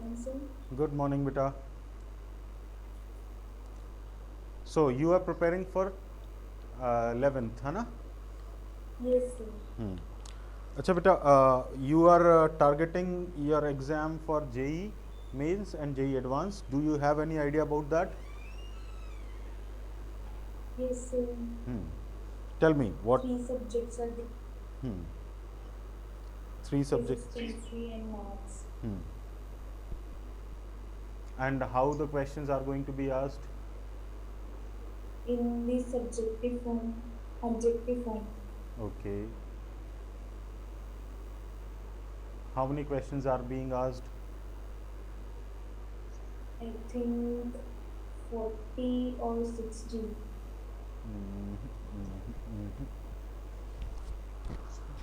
morning, sir. Good morning, beta. So you are preparing for 11th, है ना? Yes, sir. अच्छा बेटा, you are targeting your exam for JEE mains and JEE advanced. Do you have any idea about that? Yes, sir. Tell me what Three subjects are the three physics, subjects chemistry, and maths. and how the questions are going to be asked. In the subjective form, objective form. Okay. How many questions are being asked? I think 40 or 60.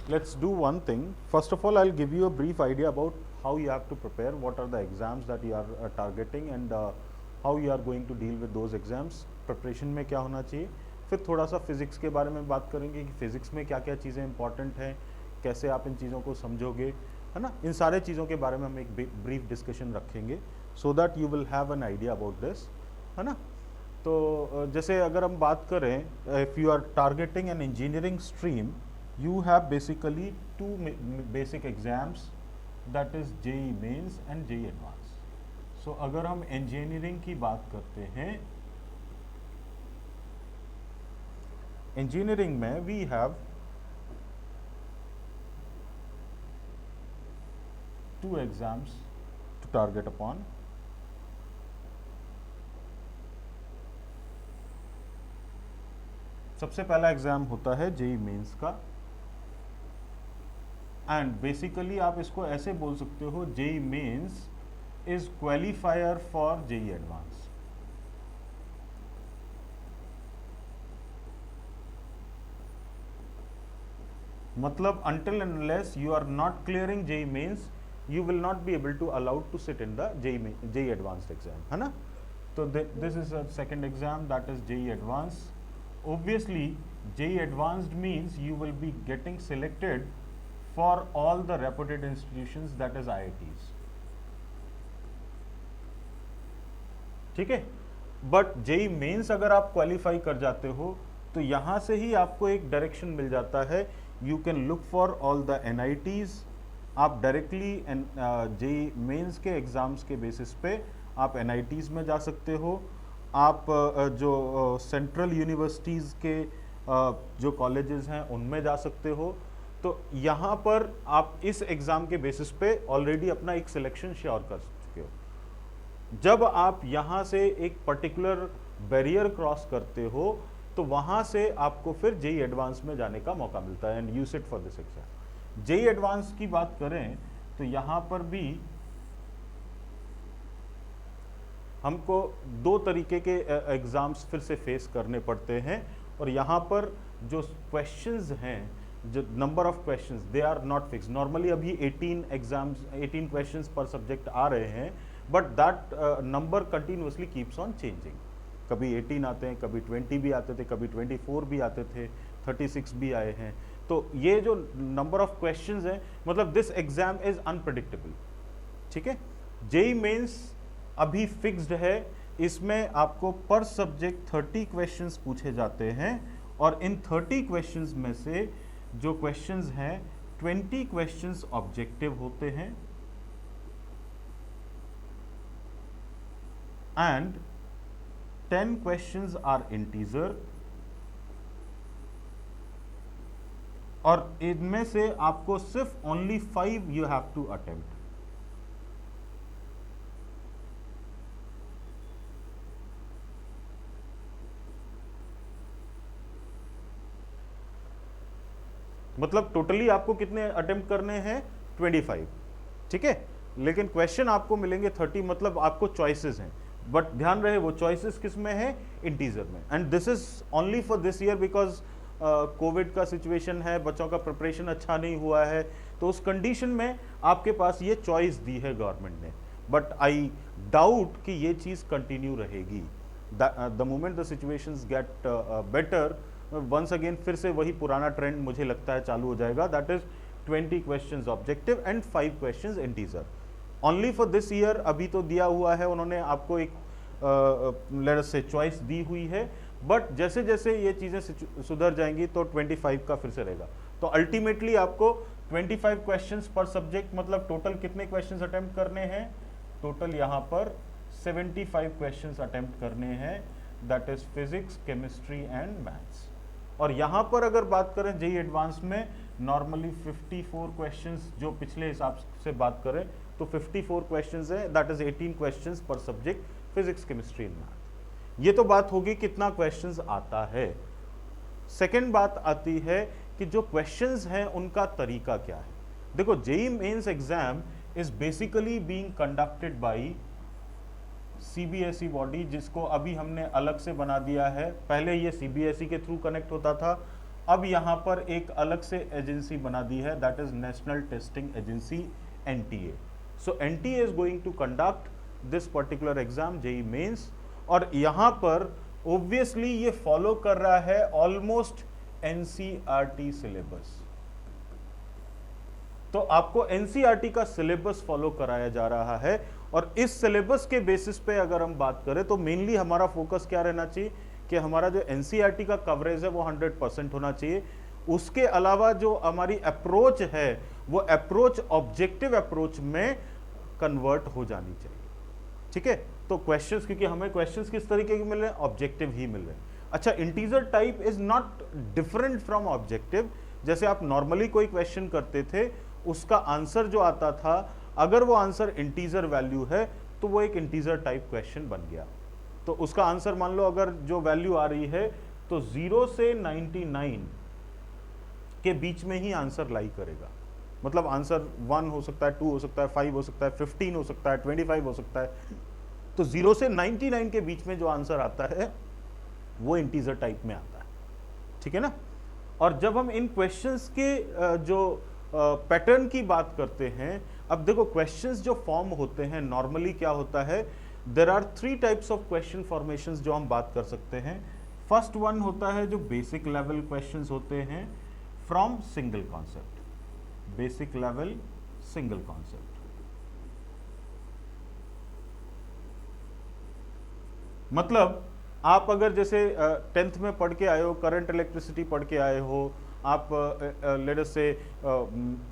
Let's do one thing. First of all, I'll give you a brief idea about how you have to prepare, what are the exams that you are targeting, and how you are going to deal with those exams. Preparation में क्या होना चाहिए, फिर थोड़ा सा physics के बारे में बात करेंगे कि फिजिक्स में क्या क्या चीज़ें इंपॉर्टेंट हैं, कैसे आप इन चीज़ों को समझोगे, है ना? इन सारे चीज़ों के बारे में हम एक ब्रीफ डिस्कशन रखेंगे, so that you will have an idea about this, है ना? तो जैसे अगर हम बात करें, if you are targeting an engineering stream, you have basically two basic exams, that is JEE mains and JEE advanced. So अगर हम engineering की बात करते हैं, engineering में we have two exams to target upon. सबसे पहला एग्जाम होता है JEE मेंस का, एंड बेसिकली आप इसको ऐसे बोल सकते हो, JEE mains is qualifier for JEE advance. मतलब until and unless you are not clearing JEE mains, you will not be able to allowed to sit in the JEE advanced exam, है ना? तो this is a second exam, that is JEE advanced. Obviously JEE advanced means you will be getting selected for all the reputed institutions, that is IITs. ठीक है, but JEE mains अगर आप qualify कर जाते हो तो यहाँ से ही आपको एक डायरेक्शन मिल जाता है, you can look for all the NITs. आप डायरेक्टली JEE मेंस के एग्ज़ाम्स के बेसिस पे आप NITs में जा सकते हो. आप जो सेंट्रल यूनिवर्सिटीज़ के जो कॉलेजेस हैं उनमें जा सकते हो. तो यहाँ पर आप इस एग्ज़ाम के बेसिस पे ऑलरेडी अपना एक सिलेक्शन श्योर कर चुके हो. जब आप यहाँ से एक पर्टिकुलर बैरियर क्रॉस करते हो तो वहाँ से आपको फिर JEE एडवांस में जाने का मौका मिलता है, and you sit for this exam. JEE advance की बात करें तो यहाँ पर भी हमको दो तरीके के एग्ज़ाम्स फिर से फेस करने पड़ते हैं, और यहाँ पर जो क्वेश्चंस हैं, जो number of questions, they are not fix. Normally अभी 18 क्वेश्चंस पर सब्जेक्ट आ रहे हैं, but that number continuously keeps on changing. कभी 18 आते हैं, कभी 20 भी आते थे, कभी 24 भी आते थे, 36 भी आए हैं. तो ये जो नंबर ऑफ क्वेश्चंस हैं, मतलब दिस एग्जाम इज अनप्रेडिक्टेबल. ठीक है, JEE मेंस अभी फिक्स्ड है, इसमें आपको पर सब्जेक्ट 30 क्वेश्चंस पूछे जाते हैं, और इन 30 क्वेश्चंस में से जो क्वेश्चंस हैं 20 क्वेश्चंस ऑब्जेक्टिव होते हैं एंड 10 क्वेश्चंस आर इंटीजर, और इनमें से आपको सिर्फ only 5 you have to attempt. मतलब टोटली आपको कितने अटेम्प्ट करने हैं? 25. ठीक है, लेकिन क्वेश्चन आपको मिलेंगे 30, मतलब आपको चॉइसेस हैं, बट ध्यान रहे वो चॉइसेस किस में है? इंटीजर में. And this is only for this year because Covid का सिचुएशन है, बच्चों का प्रिपरेशन अच्छा नहीं हुआ है, तो उस कंडीशन में आपके पास ये चॉइस दी है गवर्नमेंट ने. बट आई डाउट कि ये चीज़ कंटिन्यू रहेगी. The moment the situations get better, once again फिर से वही पुराना ट्रेंड मुझे लगता है चालू हो जाएगा, that is 20 questions objective and 5 questions integer. Only for this year अभी तो दिया हुआ है, उन्होंने आपको एक लेट अस से चॉइस दी हुई है, बट जैसे जैसे ये चीज़ें सुधर जाएंगी तो 25 का फिर से रहेगा। तो अल्टीमेटली आपको 25 क्वेश्चंस पर सब्जेक्ट, मतलब टोटल कितने क्वेश्चंस अटेम्प्ट करने हैं? टोटल यहाँ पर 75 क्वेश्चंस अटेम्प्ट करने हैं, that is physics, chemistry and maths. और यहाँ पर अगर बात करें जेई एडवांस में, नॉर्मली 54 क्वेश्चंस, जो पिछले हिसाब से बात करें तो 54 क्वेश्चंस है, दैट इज 18 क्वेश्चंस पर subject, physics, chemistry and math. ये तो बात होगी कितना क्वेश्चंस आता है। सेकेंड बात आती है कि जो क्वेश्चंस हैं उनका तरीका क्या है। देखो, JEE mains exam is basically being conducted by CBSE body, जिसको अभी हमने अलग से बना दिया है। पहले ये सीबीएसई के थ्रू कनेक्ट होता था, अब यहाँ पर एक अलग से एजेंसी बना दी है, that is national testing agency, NTA. So NTA is going to conduct this particular exam, JEE mains. और यहाँ पर ऑब्वियसली ये फॉलो कर रहा है ऑलमोस्ट एनसीईआरटी सिलेबस। तो आपको एनसीईआरटी का सिलेबस फॉलो कराया जा रहा है, और इस सिलेबस के बेसिस पे अगर हम बात करें तो मेनली हमारा फोकस क्या रहना चाहिए कि हमारा जो एनसीईआरटी का कवरेज है वो 100% होना चाहिए। उसके अलावा जो हमारी अप्रोच है वो अप्रोच ऑब्जेक्टिव अप्रोच में कन्वर्ट हो जानी चाहिए। ठीक है, तो क्वेश्चंस, क्योंकि हमें क्वेश्चंस किस तरीके के मिल रहे हैं? ऑब्जेक्टिव ही मिल रहे हैं। अच्छा, integer type is not different from objective. जैसे आप नॉर्मली कोई क्वेश्चन करते थे, उसका आंसर जो आता था, अगर वो आंसर इंटीजर वैल्यू है तो वो एक इंटीजर टाइप क्वेश्चन बन गया। तो उसका आंसर मान लो अगर जो वैल्यू आ रही है तो 0 से 99 के बीच में ही आंसर लाई करेगा। मतलब आंसर 1 हो सकता है, 2 हो सकता है, 5 हो सकता है, 15 हो सकता है, 25 हो सकता है। तो 0 से 99 के बीच में जो आंसर आता है वो इंटीजर टाइप में आता है। ठीक है ना। और जब हम इन क्वेश्चंस के जो पैटर्न की बात करते हैं, अब देखो क्वेश्चंस जो फॉर्म होते हैं नॉर्मली क्या होता है, there are 3 types of question formations जो हम बात कर सकते हैं। फर्स्ट वन होता है जो बेसिक लेवल क्वेश्चंस होते हैं from single concept, basic level single concept. मतलब आप अगर जैसे 10th में पढ़ के आए हो, करंट इलेक्ट्रिसिटी पढ़ के आए हो, आप लेट अस से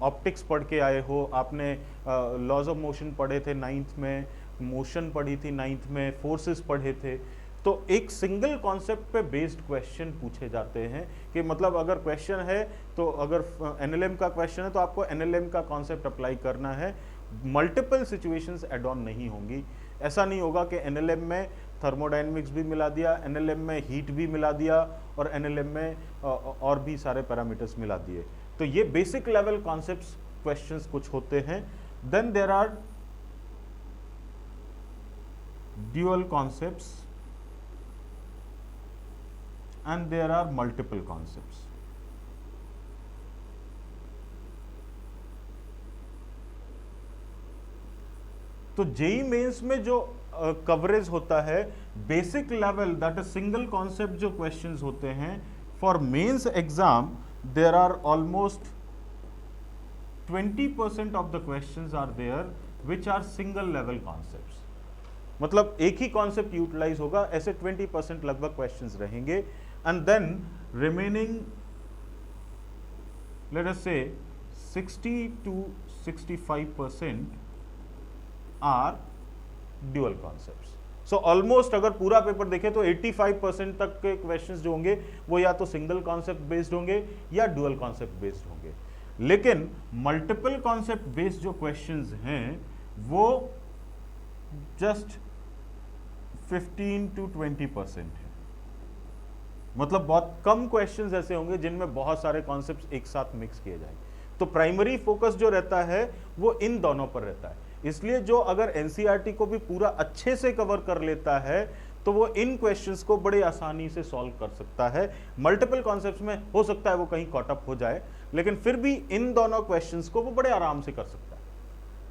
ऑप्टिक्स पढ़ के आए हो, आपने लॉज ऑफ मोशन पढ़े थे 9th में, मोशन पढ़ी थी 9th में, फोर्सेस पढ़े थे। तो एक सिंगल कॉन्सेप्ट पे बेस्ड क्वेश्चन पूछे जाते हैं कि मतलब अगर क्वेश्चन है तो अगर एनएलएम का क्वेश्चन है तो आपको एनएलएम का कॉन्सेप्ट अप्लाई करना है, मल्टीपल सिचुएशंस एड ऑन नहीं होंगी। ऐसा नहीं होगा कि एनएलएम में थर्मोडायनेमिक्स भी मिला दिया, एनएलएम में हीट भी मिला दिया और एनएलएम में और भी सारे पैरामीटर्स मिला दिए। तो ये बेसिक लेवल कॉन्सेप्ट्स क्वेश्चंस कुछ होते हैं। Then there are dual concepts and there are multiple concepts. तो जेई मेंस में जो कवरेज होता है basic level, that is single concept जो क्वेश्चंस होते हैं for mains exam, there are almost 20% of the questions are there which are single level concepts. मतलब एक ही कॉन्सेप्ट यूटिलाइज होगा, ऐसे 20% लगभग क्वेश्चंस रहेंगे। And then remaining let us say 60 to 65% are dual concepts. So almost अगर पूरा paper देखें तो 85% तक के क्वेश्चंस जो होंगे वो या तो सिंगल कॉन्सेप्ट बेस्ड होंगे या ड्यूअल कॉन्सेप्ट बेस्ड होंगे। लेकिन मल्टीपल कॉन्सेप्ट बेस्ड जो क्वेश्चंस हैं वो जस्ट 15 to 20% है। मतलब बहुत कम क्वेश्चंस ऐसे होंगे जिनमें बहुत सारे कॉन्सेप्ट्स एक साथ मिक्स किए जाएंगे। तो प्राइमरी फोकस जो रहता है वो इन दोनों पर रहता है। इसलिए जो अगर एनसीईआरटी को भी पूरा अच्छे से कवर कर लेता है तो वो इन क्वेश्चंस को बड़े आसानी से सॉल्व कर सकता है। मल्टीपल कॉन्सेप्ट्स में हो सकता है वो कहीं कॉट अप हो जाए, लेकिन फिर भी इन दोनों क्वेश्चंस को वो बड़े आराम से कर सकता है।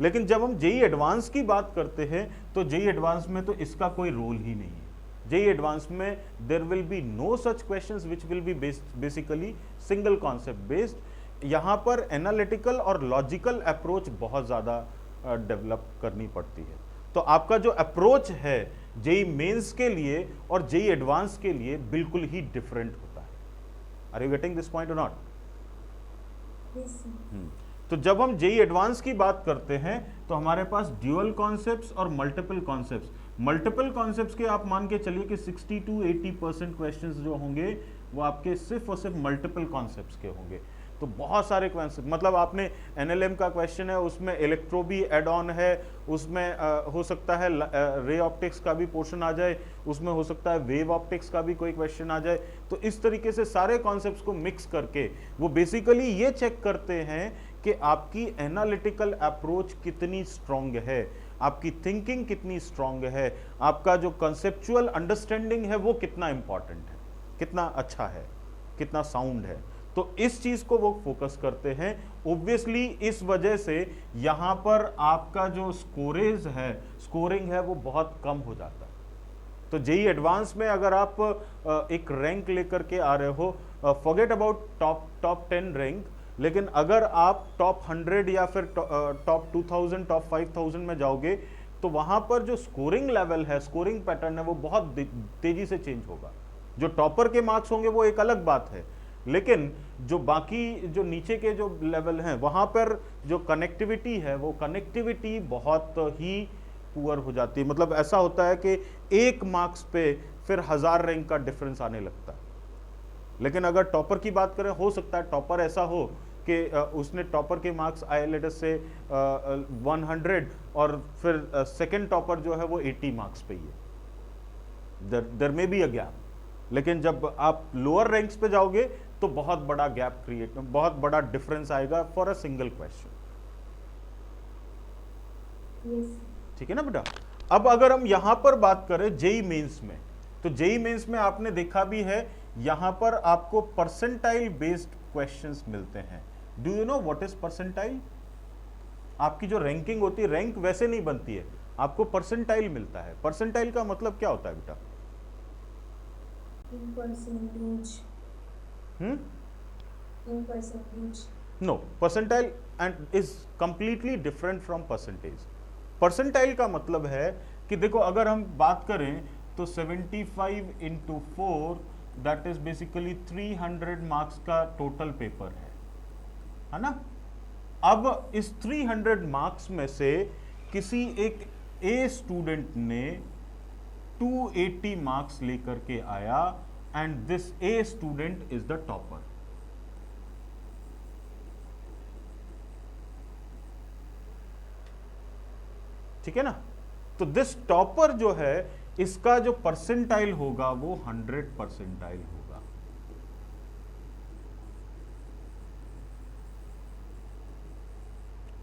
लेकिन जब हम जेई एडवांस की बात करते हैं तो जेई एडवांस में तो इसका कोई रोल ही नहीं है। जेई एडवांस में there will be no such questions which will be basically single concept based. यहाँ पर एनालिटिकल और लॉजिकल अप्रोच बहुत ज़्यादा डेवलप करनी पड़ती है। तो आपका जो अप्रोच है जेई मेंस के लिए और जेई एडवांस के लिए बिल्कुल ही डिफरेंट होता है। Are you getting this point or not? Yes, sir. तो जब हम जेई एडवांस की बात करते हैं तो हमारे पास ड्यूअल कॉन्सेप्ट्स और मल्टीपल कॉन्सेप्ट्स। मल्टीपल कॉन्सेप्ट्स के आप मान के चलिए कि 60 to 80% क्वेश्चंस जो होंगे वो आपके सिर्फ और सिर्फ मल्टीपल कॉन्सेप्ट्स के होंगे। तो बहुत सारे कॉन्सेप्ट, मतलब आपने एनएलएम का क्वेश्चन है उसमें इलेक्ट्रो भी एड ऑन है, उसमें हो सकता है रे ऑप्टिक्स का भी पोर्शन आ जाए, उसमें हो सकता है वेव ऑप्टिक्स का भी कोई क्वेश्चन आ जाए। तो इस तरीके से सारे कॉन्सेप्ट्स को मिक्स करके वो बेसिकली ये चेक करते हैं कि आपकी एनालिटिकल अप्रोच कितनी स्ट्रांग है, आपकी थिंकिंग कितनी स्ट्रांग है, आपका जो कंसेप्चुअल अंडरस्टैंडिंग है वो कितना इंपॉर्टेंट है, कितना अच्छा है, कितना साउंड है। तो इस चीज को वो फोकस करते हैं। ऑब्वियसली इस वजह से यहां पर आपका जो स्कोरिंग है वो बहुत कम हो जाता है। तो जेई एडवांस में अगर आप एक रैंक लेकर के आ रहे हो, फॉरगेट अबाउट टॉप 10 रैंक, लेकिन अगर आप टॉप 100 या फिर टॉप 2000 टॉप 5000 में जाओगे तो वहां पर जो स्कोरिंग लेवल है, स्कोरिंग पैटर्न है वो बहुत तेजी से चेंज होगा। जो टॉपर के मार्क्स होंगे वो एक अलग बात है, लेकिन जो बाकी जो नीचे के जो लेवल हैं वहां पर जो कनेक्टिविटी है वो कनेक्टिविटी बहुत ही पुअर हो जाती है। मतलब ऐसा होता है कि 1 मार्क्स पे फिर 1000 रैंक का डिफरेंस आने लगता है। लेकिन अगर टॉपर की बात करें, हो सकता है टॉपर ऐसा हो कि उसने टॉपर के मार्क्स आए लेट अस से 100 और फिर सेकंड टॉपर जो है वो 80 मार्क्स पे ही है, there may be a gap. लेकिन जब आप लोअर रैंक्स पे जाओगे तो बहुत बड़ा गैप बहुत बड़ा डिफरेंस आएगा for a single question. Yes. ठीक है ना बेटा? अब अगर हम यहां पर बात करें जेई मेंस में, तो जेई मेंस में आपने देखा भी है यहां पर आपको परसेंटाइल बेस्ड क्वेश्चंस मिलते हैं। Do you know what is percentile? आपकी जो रैंकिंग होती है, रैंक वैसे नहीं बनती है, आपको परसेंटाइल मिलता है। परसेंटाइल का मतलब क्या होता है बेटा? In percentage. In percentage. No, percentile and is completely different from percentage. Percentile का मतलब है कि देखो अगर हम बात करें तो 75 into 4 that is basically 300 marks का टोटल पेपर है ना? अब इस 300 मार्क्स में से किसी एक ए स्टूडेंट ने 280 मार्क्स लेकर के आया and this a student is the topper. ठीक है ना? तो दिस टॉपर जो है इसका जो परसेंटाइल होगा वो 100 परसेंटाइल होगा।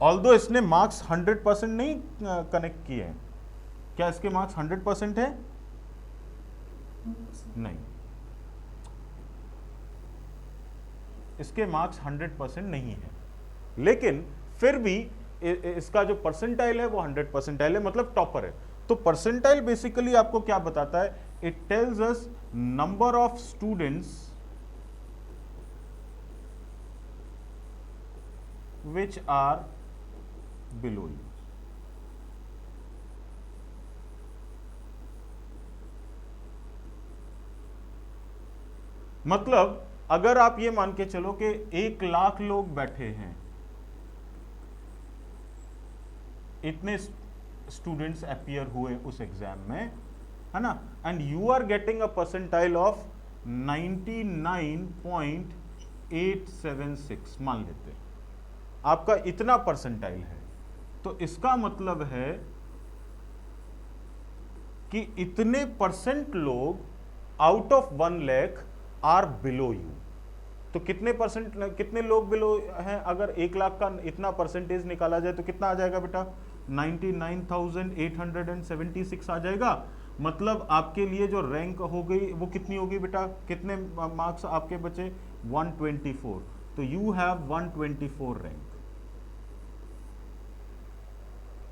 ऑल्दो इसने मार्क्स 100% नहीं कनेक्ट किए हैं। क्या इसके मार्क्स 100% है? नहीं, इसके मार्क्स 100% नहीं है, लेकिन फिर भी इसका जो परसेंटाइल है वो 100 परसेंटाइल है, मतलब टॉपर है। तो परसेंटाइल बेसिकली आपको क्या बताता है? It tells us number of students which are below you. मतलब अगर आप ये मान के चलो कि 1 लाख लोग बैठे हैं, इतने स्टूडेंट्स अपीयर हुए उस एग्जाम में, है ना, and you are getting a percentile of 99.876 मान लेते हैं, आपका इतना परसेंटाइल है, तो इसका मतलब है कि इतने परसेंट लोग out of 1 lakh are below you. तो कितने लोग बिलो हैं? अगर 1 लाख का इतना परसेंटेज निकाला जाए तो कितना आ जाएगा बेटा? 99,876 आ जाएगा। मतलब आपके लिए जो रैंक हो गई वो कितनी होगी बेटा? कितने मार्क्स आपके बचे? 124। तो यू हैव 124 रैंक।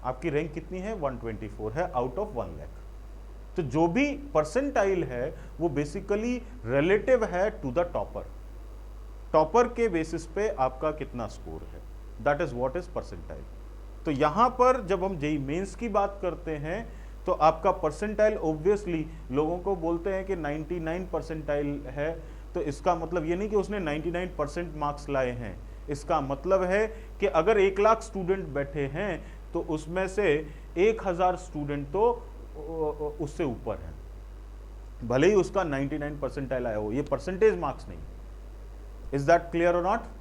आपकी रैंक कितनी है? 124 है आउट ऑफ 1 लाख। तो जो भी परसेंटाइल है वो बेसिकली रिलेटिव है टू द टॉपर। टॉपर के बेसिस पे आपका कितना स्कोर है, that is what is percentile. तो तो यहां पर जब हम जेई मेंस की बात करते हैं तो आपका परसेंटाइल ऑब्वियसली लोगों को बोलते हैं कि 99 परसेंटाइल है, तो इसका मतलब ये नहीं कि उसने 99% मार्क्स लाए हैं। इसका मतलब है कि अगर 1 लाख स्टूडेंट बैठे हैं तो उसमें से 1000 स्टूडेंट तो उससे ऊपर हैं, भले ही उसका 99 परसेंटाइल आया हो। ये परसेंटेज मार्क्स नहीं। इज दैट क्लियर और नॉट?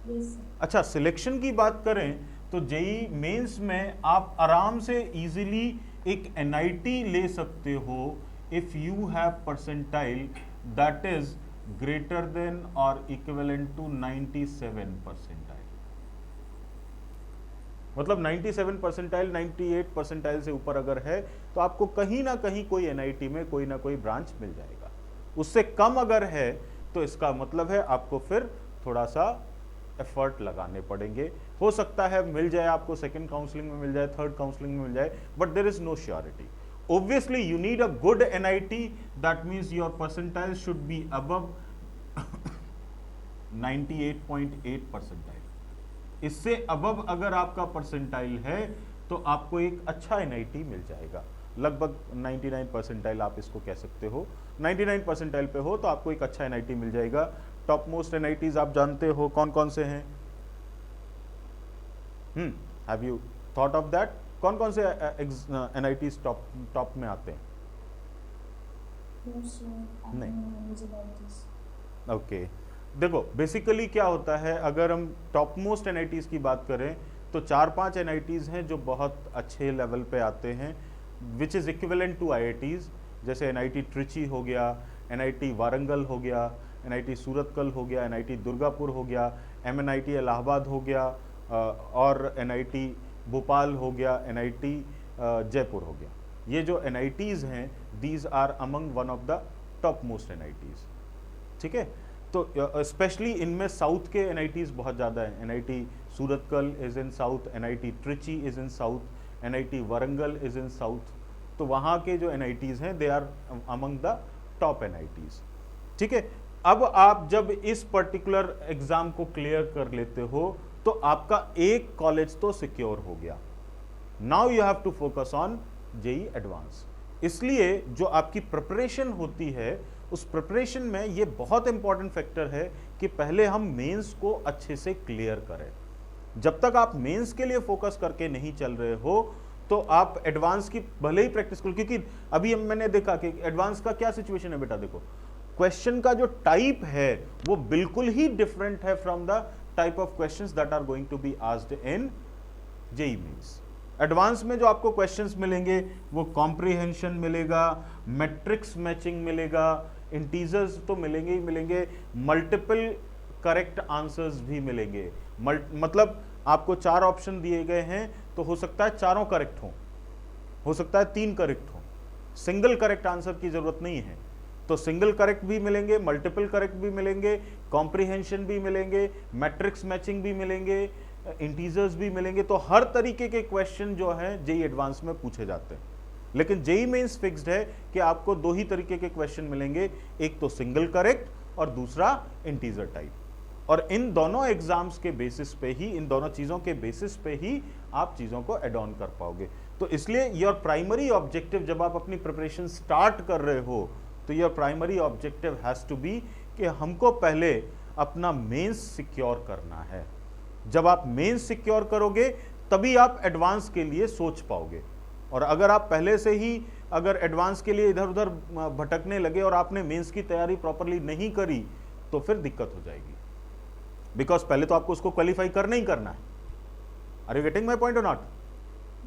Yes, sir. अच्छा, सिलेक्शन की बात करें तो जेई मेंस में आप आराम से इजीली एक एनआईटी ले सकते हो if you have percentile that is greater than और इक्विवेलेंट टू 97 परसेंटाइल। मतलब 97 परसेंटाइल 98 परसेंटाइल से ऊपर अगर है तो आपको कहीं ना कहीं कोई एनआईटी में कोई ना कोई ब्रांच मिल जाएगा। उससे कम अगर है तो इसका मतलब है आपको फिर थोड़ा सा एफर्ट लगाने पड़ेंगे। हो सकता है मिल जाए आपको, सेकंड काउंसलिंग में मिल जाए, थर्ड काउंसलिंग में मिल जाए, but there is no surety. obviously you need a good NIT, that means your percentile should be above 98.8 percentile. इससे अबव अगर आपका परसेंटाइल है तो आपको एक अच्छा NIT मिल जाएगा, लगभग 99 परसेंटाइल आप इसको कह सकते हो। 99 परसेंटाइल पे हो तो आपको एक अच्छा NIT मिल जाएगा। टॉप मोस्ट NITs आप जानते हो कौन कौन से हैं? Have you thought of that? कौन कौन से NITs टॉप में आते हैं? No, sir. I नहीं। don't know much about this. Okay देखो बेसिकली क्या होता है, अगर हम टॉप मोस्ट NITs की बात करें तो 4-5 NITs हैं जो बहुत अच्छे लेवल पे आते हैं, which is equivalent to IITs। जैसे NIT ट्रिची हो गया, NIT वारंगल हो गया, NIT सूरतकल हो गया, NIT दुर्गापुर हो गया, MNIT इलाहाबाद हो गया, और NIT भोपाल हो गया, NIT जयपुर हो गया। ये जो NITs हैं these are among one of the top most NITs। ठीक है, तो स्पेशली इनमें साउथ के NITs बहुत ज़्यादा हैं। NIT Surathkal is in south, NIT Trichy is in south, NIT Warangal is in south. तो वहाँ के जो NITs हैं they are among the top NITs। ठीक है, अब आप जब इस पर्टिकुलर एग्ज़ाम को क्लियर कर लेते हो तो आपका एक कॉलेज तो सिक्योर हो गया। Now you have to focus on JEE advance. इसलिए जो आपकी प्रिपरेशन होती है उस प्रिपरेशन में ये बहुत इंपॉर्टेंट फैक्टर है कि पहले हम मेंस को अच्छे से क्लियर करें। जब तक आप मेंस के लिए फोकस करके नहीं चल रहे हो तो आप एडवांस की भले ही प्रैक्टिस करो, क्योंकि अभी मैंने देखा कि एडवांस का क्या सिचुएशन है बेटा। देखो क्वेश्चन का जो टाइप है वो बिल्कुल ही डिफरेंट है from the type of questions that are going to be asked in JEE mains. Advance में जो आपको क्वेश्चंस मिलेंगे वो कॉम्प्रिहेंशन मिलेगा, मैट्रिक्स मैचिंग मिलेगा, इंटीजर्स तो मिलेंगे ही मिलेंगे, मल्टीपल करेक्ट आंसर्स भी मिलेंगे। मतलब आपको 4 ऑप्शन दिए गए हैं तो हो सकता है चारों करेक्ट हो सकता है 3 करेक्ट हो, सिंगल करेक्ट आंसर की जरूरत नहीं है। तो सिंगल करेक्ट भी मिलेंगे, मल्टीपल करेक्ट भी मिलेंगे, कॉम्प्रिहेंशन भी मिलेंगे, मैट्रिक्स मैचिंग भी मिलेंगे, इंटीजर्स भी मिलेंगे। तो हर तरीके के क्वेश्चन जो हैं जेईई एडवांस में पूछे जाते हैं। लेकिन जेईई मेंस फिक्स्ड है कि आपको 2 ही तरीके के क्वेश्चन मिलेंगे, एक तो सिंगल करेक्ट और दूसरा इंटीजर टाइप। और इन दोनों एग्जाम्स के बेसिस पे ही, इन दोनों चीज़ों के बेसिस पे ही आप चीज़ों को एड ऑन कर पाओगे। तो इसलिए योर प्राइमरी ऑब्जेक्टिव जब आप अपनी प्रिपरेशन स्टार्ट कर रहे हो तो your primary objective has to be कि हमको पहले अपना मेंस सिक्योर करना है। जब आप मेंस सिक्योर करोगे तभी आप एडवांस के लिए सोच पाओगे। और अगर आप पहले से ही अगर एडवांस के लिए इधर उधर भटकने लगे और आपने मेंस की तैयारी प्रॉपरली नहीं करी तो फिर दिक्कत हो जाएगी, बिकॉज पहले तो आपको उसको क्वालिफाई करना ही करना है। Are you getting my point or not?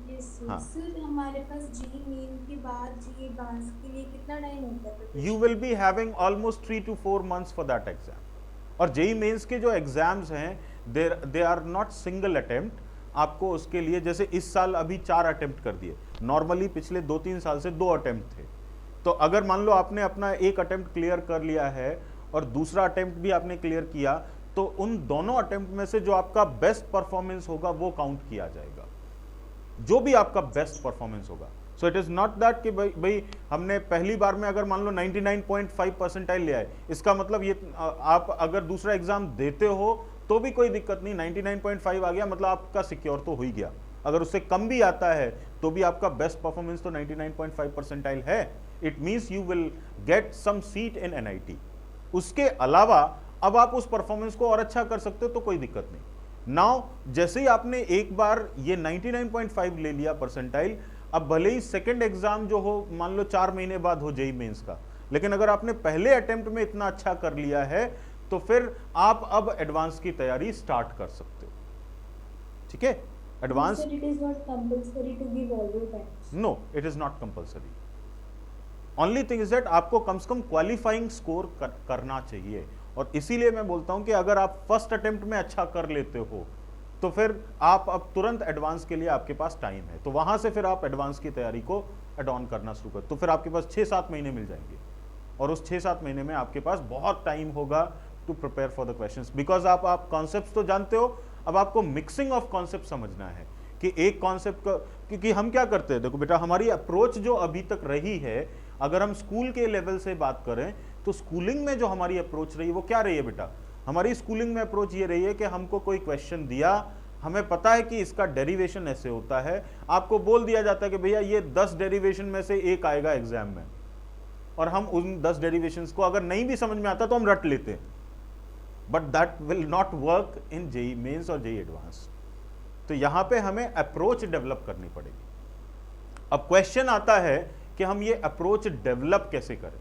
Yes, sir. हाँ। सर हमारे पास जेईई मेन के बाद जेईई एडवांस के लिए कितना टाइम होता है? You will be having almost 3 to 4 months for that exam. और जेईई मेंस के जो एग्जाम्स हैं they are not single attempt. आपको उसके लिए जैसे इस साल अभी 4 अटेम्प्ट कर दिए, नॉर्मली पिछले 2-3 साल से 2 अटेम्प्ट थे। तो अगर मान लो आपने अपना एक अटेम्प्ट क्लियर कर लिया है और दूसरा अटेम्प्ट भी आपने क्लियर किया तो उन दोनों अटेम्प्ट में से जो आपका बेस्ट परफॉर्मेंस होगा वो काउंट किया जाएगा, जो भी आपका बेस्ट परफॉर्मेंस होगा। So it is not that कि भाई हमने पहली बार में अगर मान लो 99.5 परसेंटाइल लिया है, इसका मतलब ये आप अगर दूसरा एग्जाम देते हो तो भी कोई दिक्कत नहीं, 99.5 आ गया मतलब आपका सिक्योर तो हो ही गया। अगर उससे कम भी आता है तो भी आपका बेस्ट परफॉर्मेंस तो 99.5 परसेंटाइल है। It means you will get some seat in NIT. उसके अलावा अब आप उस परफॉर्मेंस को और अच्छा कर सकते हो तो कोई दिक्कत नहीं। नाउ जैसे ही आपने एक बार ये 99.5 ले लिया परसेंटाइल, अब भले ही सेकंड एग्जाम जो हो मान लो 4 महीने बाद हो जेईई मेंस का, लेकिन अगर आपने पहले अटेम्प्ट में इतना अच्छा कर लिया है तो फिर आप अब एडवांस की तैयारी स्टार्ट कर सकते हो। ठीक है, advance Sir, it is not compulsory to give all the times. No, it is not compulsory. Only thing is that आपको कम से कम क्वालिफाइंग स्कोर करना चाहिए। और इसीलिए मैं बोलता हूं कि अगर आप फर्स्ट अटेम्प्ट में अच्छा कर लेते हो तो फिर आप अब तुरंत एडवांस के लिए आपके पास टाइम है, तो वहां से फिर आप एडवांस की तैयारी को एड ऑन करना शुरू कर, तो फिर आपके पास 6-7 महीने मिल जाएंगे और उस 6-7 महीने में आपके पास बहुत टाइम होगा to prepare for the questions. Because आप कॉन्सेप्ट्स तो जानते हो, अब आपको मिक्सिंग ऑफ कॉन्सेप्ट समझना है कि एक कॉन्सेप्ट का, क्योंकि हम क्या करते हैं, देखो बेटा हमारी अप्रोच जो अभी तक रही है, अगर हम स्कूल के लेवल से बात करें तो स्कूलिंग में जो हमारी अप्रोच रही है वो क्या रही है बेटा, हमारी स्कूलिंग में अप्रोच ये रही है कि हमको कोई क्वेश्चन दिया, हमें पता है कि इसका डेरिवेशन ऐसे होता है, आपको बोल दिया जाता है कि भैया ये 10 डेरिवेशन में से एक आएगा एग्जाम में, और हम उन 10 डेरिवेशंस को अगर नहीं भी समझ में आता तो हम रट लेते हैं। But that will not work in JEE mains और जेईई एडवांस। तो यहां पे हमें अप्रोच डेवलप करनी पड़ेगी। अब क्वेश्चन आता है कि हम ये अप्रोच डेवलप कैसे करें।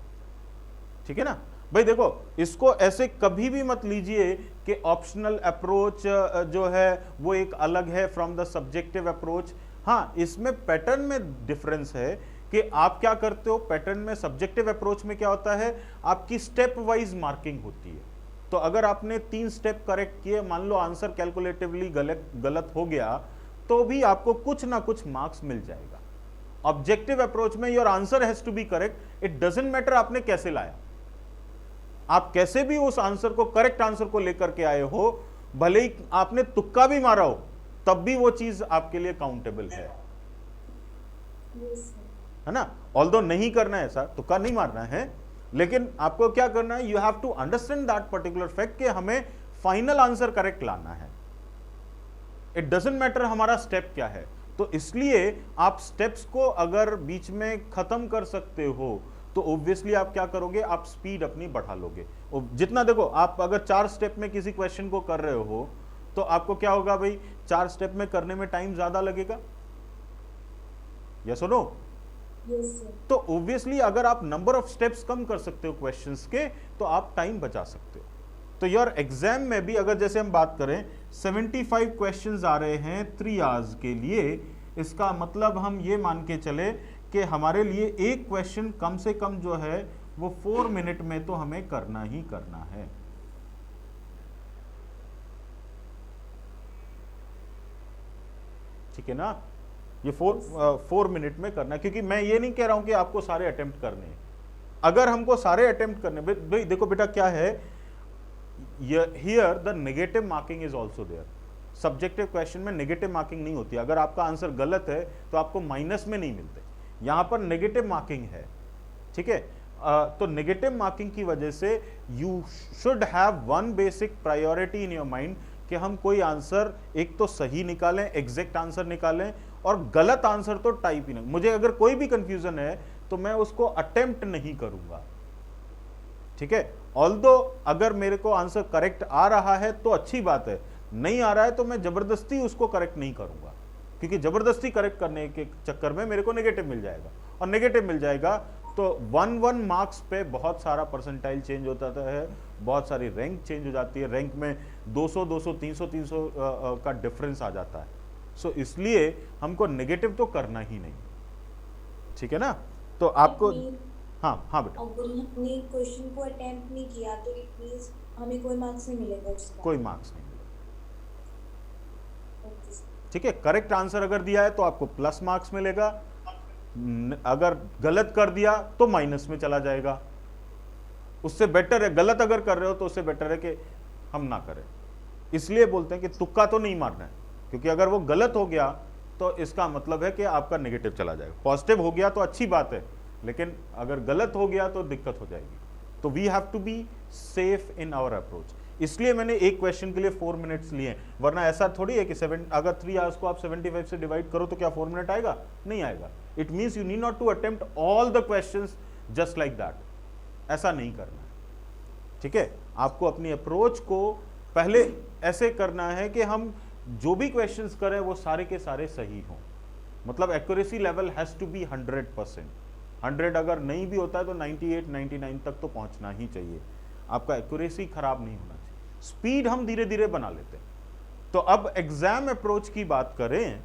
ठीक है ना भाई, देखो इसको ऐसे कभी भी मत लीजिए कि ऑप्शनल अप्रोच जो है वो एक अलग है फ्रॉम द सब्जेक्टिव अप्रोच। हाँ, इसमें पैटर्न में डिफरेंस है कि आप क्या करते हो। पैटर्न में, सब्जेक्टिव अप्रोच में क्या होता है, आपकी स्टेप वाइज मार्किंग होती है। तो अगर आपने 3 स्टेप करेक्ट किए, मान लो आंसर कैलकुलेटिवली गलत हो गया, तो भी आपको कुछ ना कुछ मार्क्स मिल जाएगा। ऑब्जेक्टिव अप्रोच में your answer has to be correct, it doesn't matter आपने कैसे लाया, आप कैसे भी उस आंसर को, करेक्ट आंसर को लेकर के आए हो, भले ही आपने तुक्का भी मारा हो, तब भी वो चीज आपके लिए काउंटेबल है। Yes, sir. है ना, ऑल्दो नहीं करना है ऐसा, तुक्का नहीं मारना है, लेकिन आपको क्या करना है, you have to understand that particular fact कि हमें फाइनल आंसर करेक्ट लाना है। इट डजंट मैटर हमारा स्टेप क्या है। तो इसलिए आप स्टेप्स को अगर बीच में खत्म कर सकते हो तो ऑब्वियसली आप क्या करोगे, आप स्पीड अपनी बढ़ा लोगे। जितना देखो, आप अगर 4 स्टेप में किसी क्वेश्चन को कर रहे हो तो आपको क्या होगा भाई, 4 स्टेप में करने में टाइम ज्यादा लगेगा, यस और नो? Yes, sir. तो ऑब्वियसली अगर आप नंबर ऑफ स्टेप्स कम कर सकते हो क्वेश्चंस के तो आप टाइम बचा सकते हो। तो योर एग्जाम में भी अगर जैसे हम बात करें 75 क्वेश्चंस आ रहे हैं 3 आवर्स के लिए, इसका मतलब हम ये मान के चले कि हमारे लिए एक क्वेश्चन कम से कम जो है वो 4 मिनट में तो हमें करना ही करना है। ठीक है ना, ये 4 मिनट में करना है, क्योंकि मैं ये नहीं कह रहा हूं कि आपको सारे अटेम्प्ट करने हैं। अगर हमको सारे अटेम्प्ट करने, भाई देखो बेटा क्या है, here the negative marking is also there. Subjective question में नेगेटिव मार्किंग नहीं होती, अगर आपका आंसर गलत है तो आपको माइनस में नहीं मिलते, यहां पर नेगेटिव मार्किंग है। ठीक है, तो नेगेटिव मार्किंग की वजह से you should have one basic priority in your mind कि हम कोई आंसर एक तो सही निकालें, एग्जैक्ट आंसर निकालें, और गलत आंसर तो टाइप ही नहीं। मुझे अगर कोई भी कंफ्यूजन है तो मैं उसको अटेम्प्ट नहीं करूंगा। ठीक है, ऑल्दो अगर मेरे को आंसर करेक्ट आ रहा है तो अच्छी बात है, नहीं आ रहा है तो मैं जबरदस्ती उसको करेक्ट नहीं करूंगा, क्योंकि जबरदस्ती करेक्ट करने के चक्कर में मेरे को नेगेटिव मिल जाएगा, और नेगेटिव मिल जाएगा तो 1 मार्क्स पे बहुत सारा परसेंटाइल चेंज होता है, बहुत सारी रैंक चेंज हो जाती है, रैंक में 200 300 का डिफरेंस आ जाता है। सो इसलिए हमको नेगेटिव तो करना ही नहीं। ठीक है ना, तो आपको हाँ बेटा, अगर हमने क्वेश्चन को अटेम्प्ट नहीं किया तो इट मींस हमें कोई मार्क्स नहीं मिलेगा उसका? कोई मार्क्स नहीं मिलेगा। Okay, sir. ठीक है, करेक्ट आंसर अगर दिया है तो आपको प्लस मार्क्स मिलेगा, अगर गलत कर दिया तो माइनस में चला जाएगा। उससे बेटर है, गलत अगर कर रहे हो तो उससे बेटर है कि हम ना करें। इसलिए बोलते हैं कि तुक्का तो नहीं मारना है, क्योंकि अगर वो गलत हो गया तो इसका मतलब है कि आपका नेगेटिव चला जाएगा। पॉजिटिव हो गया तो अच्छी बात है, लेकिन अगर गलत हो गया तो दिक्कत हो जाएगी। तो we have to be safe in our approach. इसलिए मैंने एक क्वेश्चन के लिए 4 मिनट्स लिए, वरना ऐसा थोड़ी है कि अगर 3 आवर्स को आप 75 से डिवाइड करो तो क्या 4 मिनट आएगा? नहीं आएगा। It means you need not to attempt all the questions just like that, ऐसा नहीं करना है, ठीक है। आपको अपनी अप्रोच को पहले ऐसे करना है कि हम जो भी क्वेश्चंस करें वो सारे के सारे सही हों, मतलब accuracy level has to be 100%। 100 अगर नहीं भी होता है तो 98 99 तक तो पहुंचना ही चाहिए, आपका एक्यूरेसी खराब नहीं होना चाहिए। स्पीड हम धीरे धीरे बना लेते हैं। तो अब एग्जाम अप्रोच की बात करें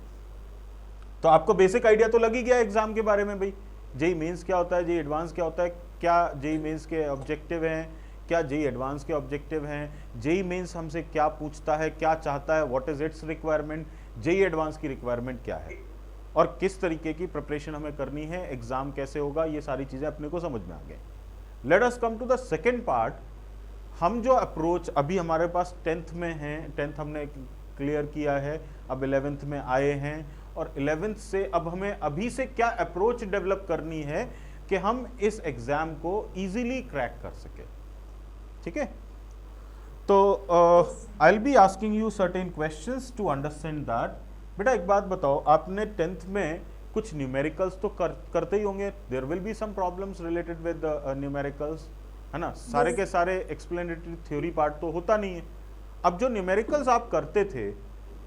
तो आपको बेसिक आइडिया तो लग ही गया एग्जाम के बारे में, भाई जेई मेंस क्या होता है, जेई एडवांस क्या होता है, क्या जेई मेंस के ऑब्जेक्टिव हैं, क्या जेई एडवांस के ऑब्जेक्टिव हैं, जेई मेंस हमसे क्या पूछता है, क्या चाहता है, what is its requirement, JEE advance की रिक्वायरमेंट क्या है और किस तरीके की प्रिपरेशन हमें करनी है, एग्जाम कैसे होगा, ये सारी चीजें अपने को समझ में आ गए। Let us come to the second part. हम जो अप्रोच अभी हमारे पास 10th में हैं, 10th हमने क्लियर किया है, अब 11th में आए हैं, और 11th से अब हमें अभी से क्या अप्रोच डेवलप करनी है कि हम इस एग्जाम को इजीली क्रैक कर सके, ठीक है। तो I will be asking you certain questions to understand that. बेटा एक बात बताओ, आपने 10th में कुछ न्यूमेरिकल्स तो करते ही होंगे, there will be some problems related with numericals, है ना, सारे के सारे एक्सप्लेनेटरी थ्योरी पार्ट तो होता नहीं है। अब जो न्यूमेरिकल्स आप करते थे,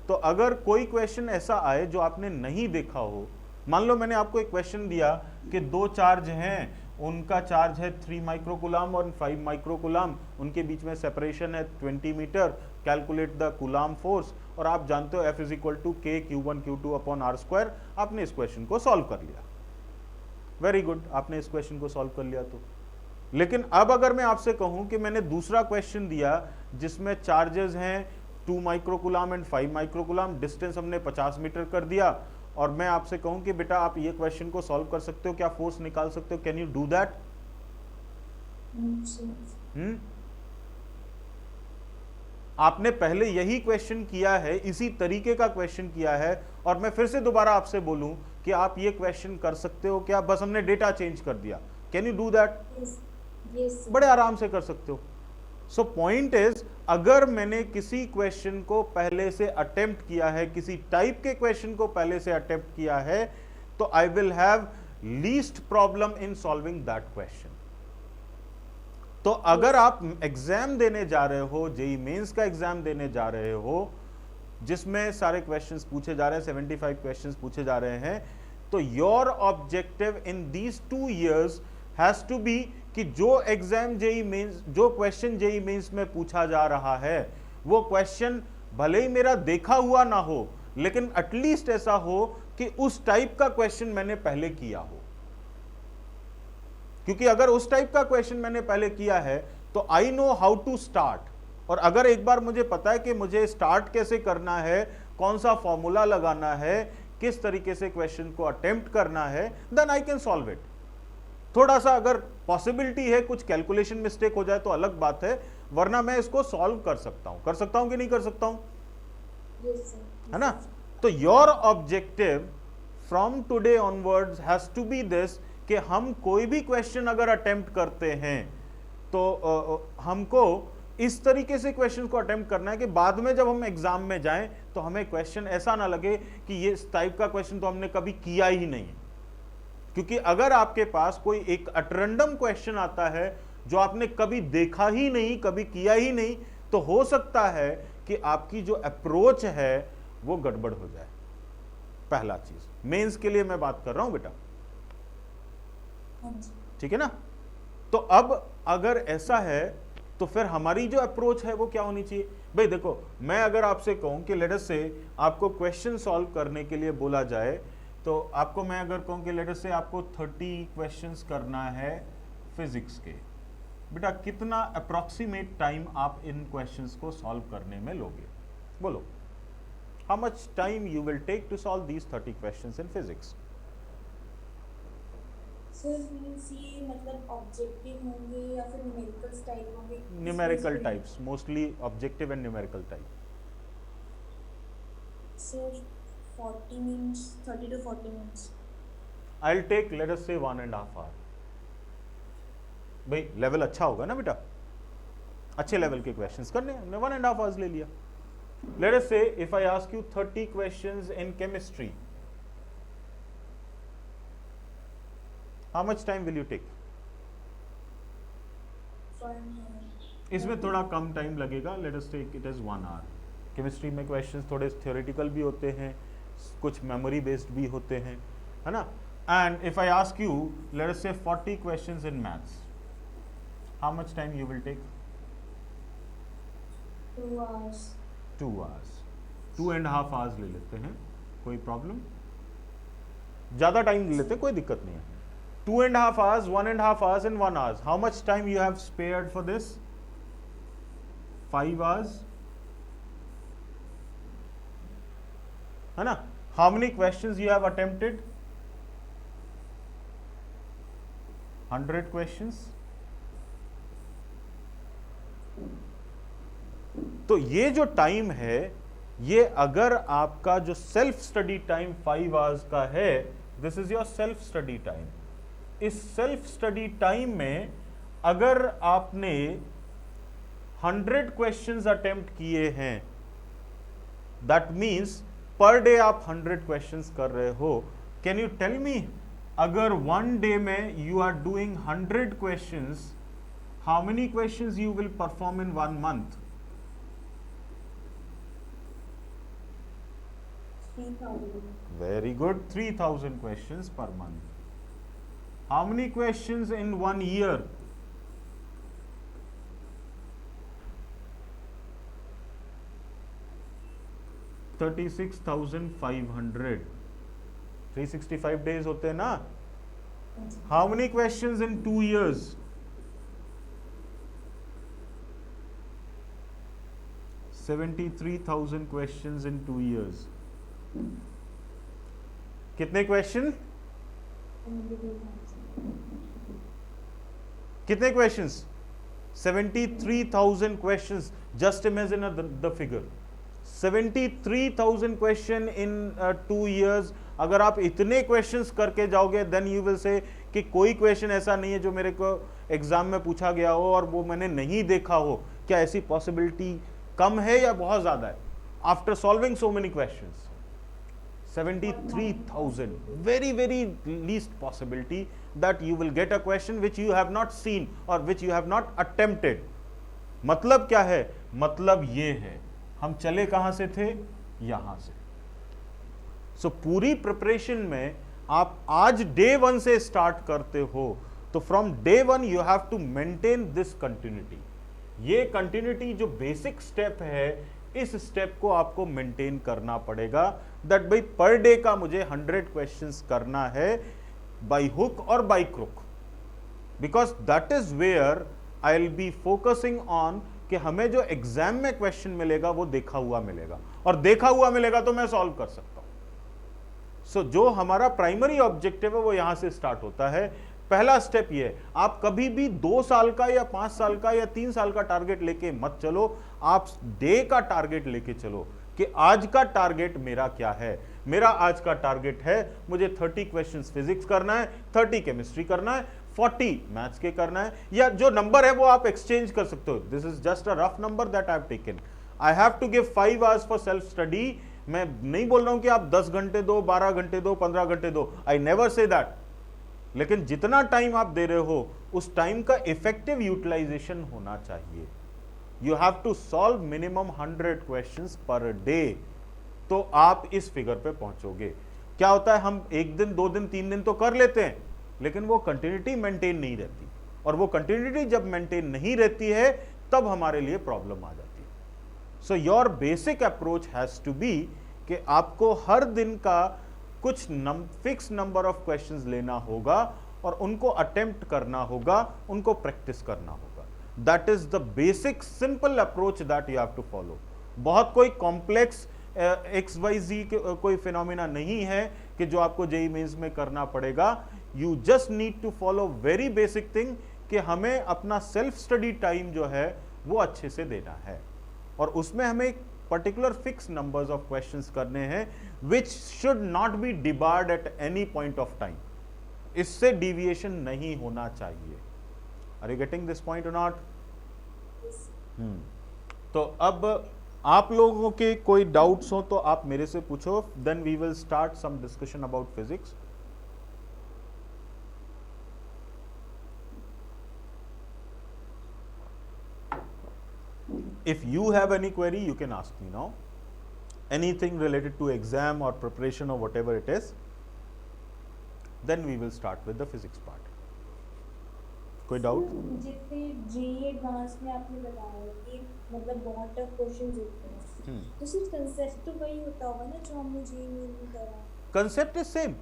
तो अगर कोई क्वेश्चन ऐसा आए जो आपने नहीं देखा हो, मान लो मैंने आपको एक क्वेश्चन दिया कि 2 चार्ज हैं, उनका चार्ज है 3 माइक्रोकुलाम और 5 माइक्रोकुलाम, उनके बीच में सेपरेशन है 20 meter, calculate the coulomb force, और आप जानते हो F is equal to K Q1 Q2 upon R square. आपने इस क्वेश्चन को सॉल्व कर लिया, वेरी गुड, आपने इस क्वेश्चन को सॉल्व कर लिया। तो लेकिन अब अगर मैं आपसे कहूं कि मैंने दूसरा क्वेश्चन दिया जिसमें चार्जेस हैं 2 माइक्रोकुलाम एंड 5 माइक्रोकुलाम, डिस्टेंस हमने 50 मीटर कर दिया, और मैं आपसे कहूं कि बेटा आप ये क्वेश्चन को सॉल्व कर सकते हो, क्या फोर्स निकाल सकते हो, कैन यू डू दैट? आपने पहले यही क्वेश्चन किया है, इसी तरीके का क्वेश्चन किया है, और मैं फिर से दोबारा आपसे बोलूं कि आप ये क्वेश्चन कर सकते हो क्या? बस हमने डेटा चेंज कर दिया। Can you do that? बड़े आराम से कर सकते हो। सो पॉइंट इज, अगर मैंने किसी क्वेश्चन को पहले से अटेम्प्ट किया है, किसी टाइप के क्वेश्चन को पहले से अटेम्प्ट किया है, तो I will have least problem in solving that question. तो अगर आप एग्जाम देने जा रहे हो, जेई मेंस का एग्जाम देने जा रहे हो, जिसमें सारे क्वेश्चंस पूछे जा रहे हैं, 75 क्वेश्चंस पूछे जा रहे हैं, तो your objective in these 2 years has to be कि जो एग्जाम जेई मेंस, जो क्वेश्चन जेई मेंस में पूछा जा रहा है, वो क्वेश्चन भले ही मेरा देखा हुआ ना हो, लेकिन एटलीस्ट ऐसा हो कि उस टाइप का क्वेश्चन मैंने पहले किया हो। क्योंकि अगर उस टाइप का क्वेश्चन मैंने पहले किया है तो I know how to start, और अगर एक बार मुझे पता है कि मुझे स्टार्ट कैसे करना है, कौन सा फॉर्मूला लगाना है, किस तरीके से क्वेश्चन को अटेम्प्ट करना है, then I can solve it. थोड़ा सा अगर पॉसिबिलिटी है कुछ कैलकुलेशन मिस्टेक हो जाए तो अलग बात है, वरना मैं इसको सॉल्व कर सकता हूं कि नहीं कर सकता हूं? है ना। तो your objective from today onwards has to be this कि हम कोई भी क्वेश्चन अगर अटेम्प्ट करते हैं तो हमको इस तरीके से क्वेश्चन को अटेम्प्ट करना है कि बाद में जब हम एग्जाम में जाएं तो हमें क्वेश्चन ऐसा ना लगे कि ये इस टाइप का क्वेश्चन तो हमने कभी किया ही नहीं। क्योंकि अगर आपके पास कोई एक अटरंडम क्वेश्चन आता है जो आपने कभी देखा ही नहीं, कभी किया ही नहीं, तो हो सकता है कि आपकी जो अप्रोच है वो गड़बड़ हो जाए। पहला चीज, मेंस के लिए मैं बात कर रहा हूं बेटा, ठीक है ना। तो अब अगर ऐसा है तो फिर हमारी जो अप्रोच है वो क्या होनी चाहिए? भाई देखो, मैं अगर आपसे कहूं कि लेट अस से आपको क्वेश्चन सॉल्व करने के लिए बोला जाए, तो आपको मैं अगर कहूं कि लेट अस से आपको 30 क्वेश्चंस करना है फिजिक्स के, बेटा कितना अप्रोक्सीमेट टाइम आप इन क्वेश्चंस को सॉल्व करने में लोगे? बोलो, how much time you will take to solve these 30 questions in physics? Sir means ये मतलब ऑब्जेक्टिव होंगे या फिर न्यूमेरिकल्स टाइप होंगे? Numerical types, mostly objective and numerical type. Sir 40 minutes, 30 to 40 minutes. I will take let us say 1.5 hour। भाई level अच्छा होगा ना बेटा, अच्छे लेवल के क्वेश्चंस करने हैं, हमने 1.5 आवर्स ले लिया. Let us say if I ask you 30 questions in chemistry, how much time will you take? 1 hour. इसमें थोड़ा कम टाइम लगेगा. Let us take it as 1 hour. Chemistry में क्वेश्चंस थोड़े थियोरेटिकल भी होते हैं, कुछ मेमोरी बेस्ड भी होते हैं, है ना. And if I ask you let us say 40 questions in maths, how much time you will take? 2 hours. 2 hours. 2.5 hours ले लेते हैं, कोई प्रॉब्लम? ज्यादा टाइम ले लेते हैं, कोई दिक्कत नहीं है. 2.5 hours, 1.5 hours and 1 hour. How much time you have spared for this? 5 hours. है ना. How many questions you have attempted? 100 questions. तो ये जो टाइम है, ये अगर आपका जो सेल्फ स्टडी टाइम 5 आवर्स का है, this is your self study time. इस सेल्फ स्टडी टाइम में अगर आपने 100 क्वेश्चंस अटेम्प्ट किए हैं, दैट मीन्स पर डे आप 100 क्वेश्चंस कर रहे हो. कैन यू टेल मी, अगर 1 डे में you are doing 100 questions, how many questions you will perform in 1 month? 3,000. Very good. 3,000 questions per month. How many questions in 1 year? 36,500. 365 days होते हैं ना. How many questions in 2 years? 73,000 questions in 2 years. कितने question? कितने questions? 73,000 questions. Just imagine the figure. 73,000 question in 2 years. अगर आप इतने questions करके जाओगे, देन यू विल से कि कोई क्वेश्चन ऐसा नहीं है जो मेरे को एग्जाम में पूछा गया हो और वो मैंने नहीं देखा हो. क्या ऐसी पॉसिबिलिटी कम है या बहुत ज्यादा है? After solving so many questions, 73,000. very least possibility that you will get a question which you have not seen or which you have not attempted. मतलब क्या है? मतलब ये है, हम चले कहां से थे? यहां से. सो पूरी प्रिपरेशन में आप आज डे 1 से स्टार्ट करते हो, तो from day 1 you have to maintain this continuity. ये कंटिन्यूटी जो बेसिक स्टेप है, इस स्टेप को आपको मेंटेन करना पड़ेगा. दैट भाई पर डे का मुझे 100 क्वेश्चंस करना है, by hook or by crook, because that is where I will be focusing on कि हमें जो एग्जाम में क्वेश्चन मिलेगा वो देखा हुआ मिलेगा, और देखा हुआ मिलेगा तो मैं सॉल्व कर सकता हूं. सो जो हमारा प्राइमरी ऑब्जेक्टिव है वो यहां से स्टार्ट होता है. पहला स्टेप ये है, आप कभी भी 2 साल का या 5 साल का या 3 साल का टारगेट लेके मत चलो. आप डे का टारगेट लेके चलो कि आज का टारगेट मेरा क्या है. मेरा आज का टारगेट है, मुझे 30 क्वेश्चंस फिजिक्स करना है, 30 केमिस्ट्री करना है, 40 मैथ्स के करना है, या जो नंबर है वो आप एक्सचेंज कर सकते हो. This is just a rough number that I have taken. I have to give 5 hours for self study. मैं नहीं बोल रहा हूं कि आप 10 घंटे दो, 12 घंटे दो, 15 घंटे दो. I never say that. लेकिन जितना टाइम आप दे रहे हो उस टाइम का इफेक्टिव यूटिलाइजेशन होना चाहिए. You have to solve minimum 100 questions per day, तो आप इस फिगर पे पहुंचोगे. क्या होता है, हम 1 दिन 2 दिन 3 दिन तो कर लेते हैं, लेकिन वो कंटिन्यूटी मेंटेन नहीं रहती, और वो कंटिन्यूटी जब मेंटेन नहीं रहती है तब हमारे लिए प्रॉब्लम आ जाती है. So your basic approach has to be कि आपको हर दिन का कुछ फिक्स नंबर ऑफ क्वेश्चंस लेना होगा और उनको अटेम्प्ट करना होगा, उनको प्रैक्टिस करना होगा. That is the basic simple approach that you have to follow. बहुत कोई कॉम्प्लेक्स XYZ कोई फिनोमिना नहीं है कि जो आपको जेईई मेंस में करना पड़ेगा. You just need to follow very basic thing कि हमें अपना सेल्फ स्टडी टाइम जो है वो अच्छे से देना है, और उसमें हमें particular fix numbers of questions करने हैं which should not be debarred at any point of time. इससे deviation नहीं होना चाहिए. Are you getting this point or not? तो अब आप लोगों के कोई डाउट्स हो तो आप मेरे से पूछो, then we will start some discussion about physics. If you have any query, you can ask me now. Anything related to exam or preparation or whatever it is, then we will start with the physics part. कोई doubt? जितने JEE advance में आपने बताया कि मतलब बहुत tough questions होते हैं, तो सिर्फ कंसेप्ट तो वही होता होगा ना जो हमने जेईई में करा। Concept is same,